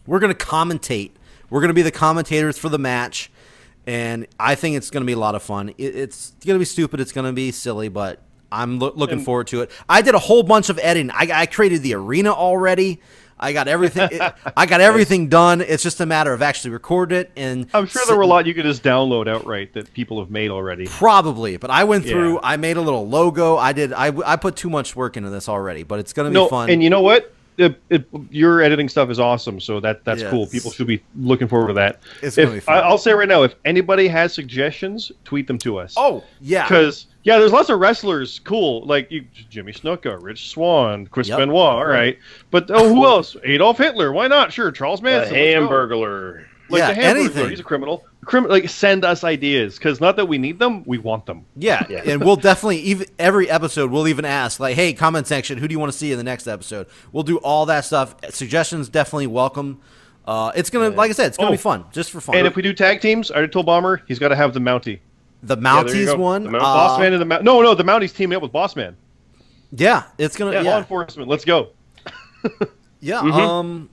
We're going to commentate. We're going to be the commentators for the match, and I think it's going to be a lot of fun. It's going to be stupid. It's going to be silly, but I'm looking forward to it. I did a whole bunch of editing. I created the arena already. I got everything. I got everything done. It's just a matter of actually recording it. And I'm sure there were a lot you could just download outright that people have made already. Probably, but I went through. I made a little logo. I put too much work into this already, but it's going to be fun. And you know what? Your editing stuff is awesome, so that's cool. People should be looking forward to that. It's going to be fun. I'll say right now, if anybody has suggestions, tweet them to us. Oh, yeah. Because there's lots of wrestlers, cool, like Jimmy Snuka, Rich Swann, Chris Benoit, all right. But who else? Adolf Hitler, why not? Sure, Charles Manson, Hamburglar. Like the Hamburglar, anything. He's a criminal. Like, send us ideas, because not that we need them, we want them. Yeah, and we'll definitely, every episode, we'll even ask, like, hey, comment section, who do you want to see in the next episode? We'll do all that stuff. Suggestions definitely welcome. It's going to, like I said, it's going to be fun, just for fun. And if we do tag teams, I already told Bomber, he's got to have the Mountie. The Mounties one? The Boss Man and the No, the Mounties team up with Boss Man. Yeah, it's going to, Law enforcement, let's go. Yeah,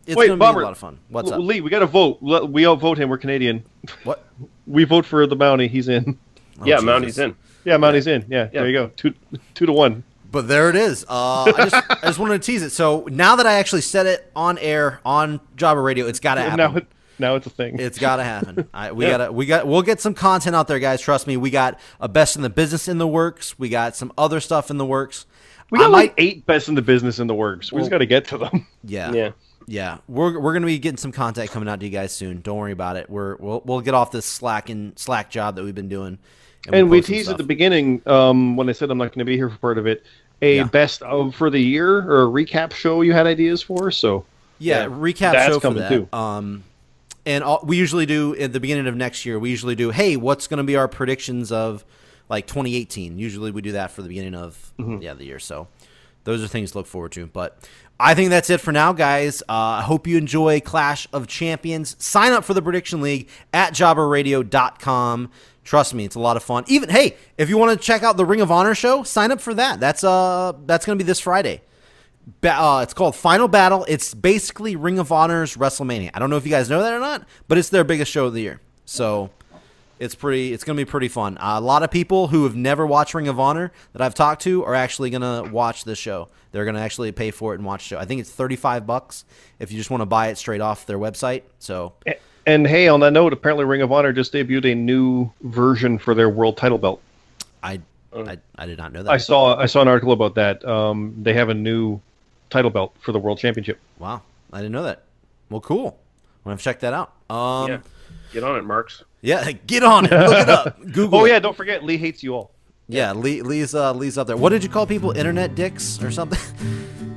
it's going to be a lot of fun. What's up? Lee, we got to vote. We outvote him. We're Canadian. What? We vote for the Mountie. He's in. Yeah, Mountie's in. Yeah, Mountie's in. Yeah, there you go. 2-1. But there it is. I just wanted to tease it. So now that I actually said it on air on Jobber Radio, it's got to happen. Now it's a thing. It's got to happen. We'll get some content out there, guys. Trust me. We got a best in the business in the works. We got some other stuff in the works. We got like 8 best in the business in the works. We just got to get to them. Yeah. We're gonna be getting some content coming out to you guys soon. Don't worry about it. We'll get off this Slack job that we've been doing. And we teased at the beginning when I said I'm not going to be here for part of it. Best of for the year or a recap show you had ideas for. So recap show for that. Too. And we usually do at the beginning of next year. We usually do. Hey, what's going to be our predictions of like 2018. Usually we do that for the beginning of the year. So those are things to look forward to. But I think that's it for now, guys. I hope you enjoy Clash of Champions. Sign up for the Prediction League at jobberradio.com. Trust me, it's a lot of fun. Even, hey, if you want to check out the Ring of Honor show, sign up for that. That's going to be this Friday. It's called Final Battle. It's basically Ring of Honor's WrestleMania. I don't know if you guys know that or not, but it's their biggest show of the year. So it's going to be pretty fun. A lot of people who have never watched Ring of Honor that I've talked to are actually going to watch this show. They're going to actually pay for it and watch the show. I think it's $35 if you just want to buy it straight off their website. So, and hey, on that note, apparently Ring of Honor just debuted a new version for their world title belt. I did not know that. I saw an article about that. They have a new title belt for the World Championship. Wow, I didn't know that. Well, cool. I'm going to check that out. Yeah. Get on it, Marks. Yeah, get on it. Look it up. Google Oh, it. yeah, don't forget, Lee hates you all. Yeah, Lee's up there. What did you call people? Internet dicks or something?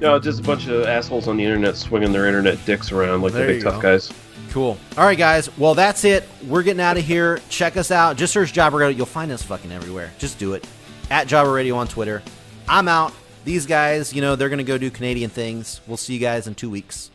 No, just a bunch of assholes on the internet swinging their internet dicks around like the big tough guys. Cool. All right, guys. Well, that's it. We're getting out of here. Check us out. Just search Jobber Radio. You'll find us fucking everywhere. Just do it. At Jobber Radio on Twitter. I'm out. These guys, they're going to go do Canadian things. We'll see you guys in 2 weeks.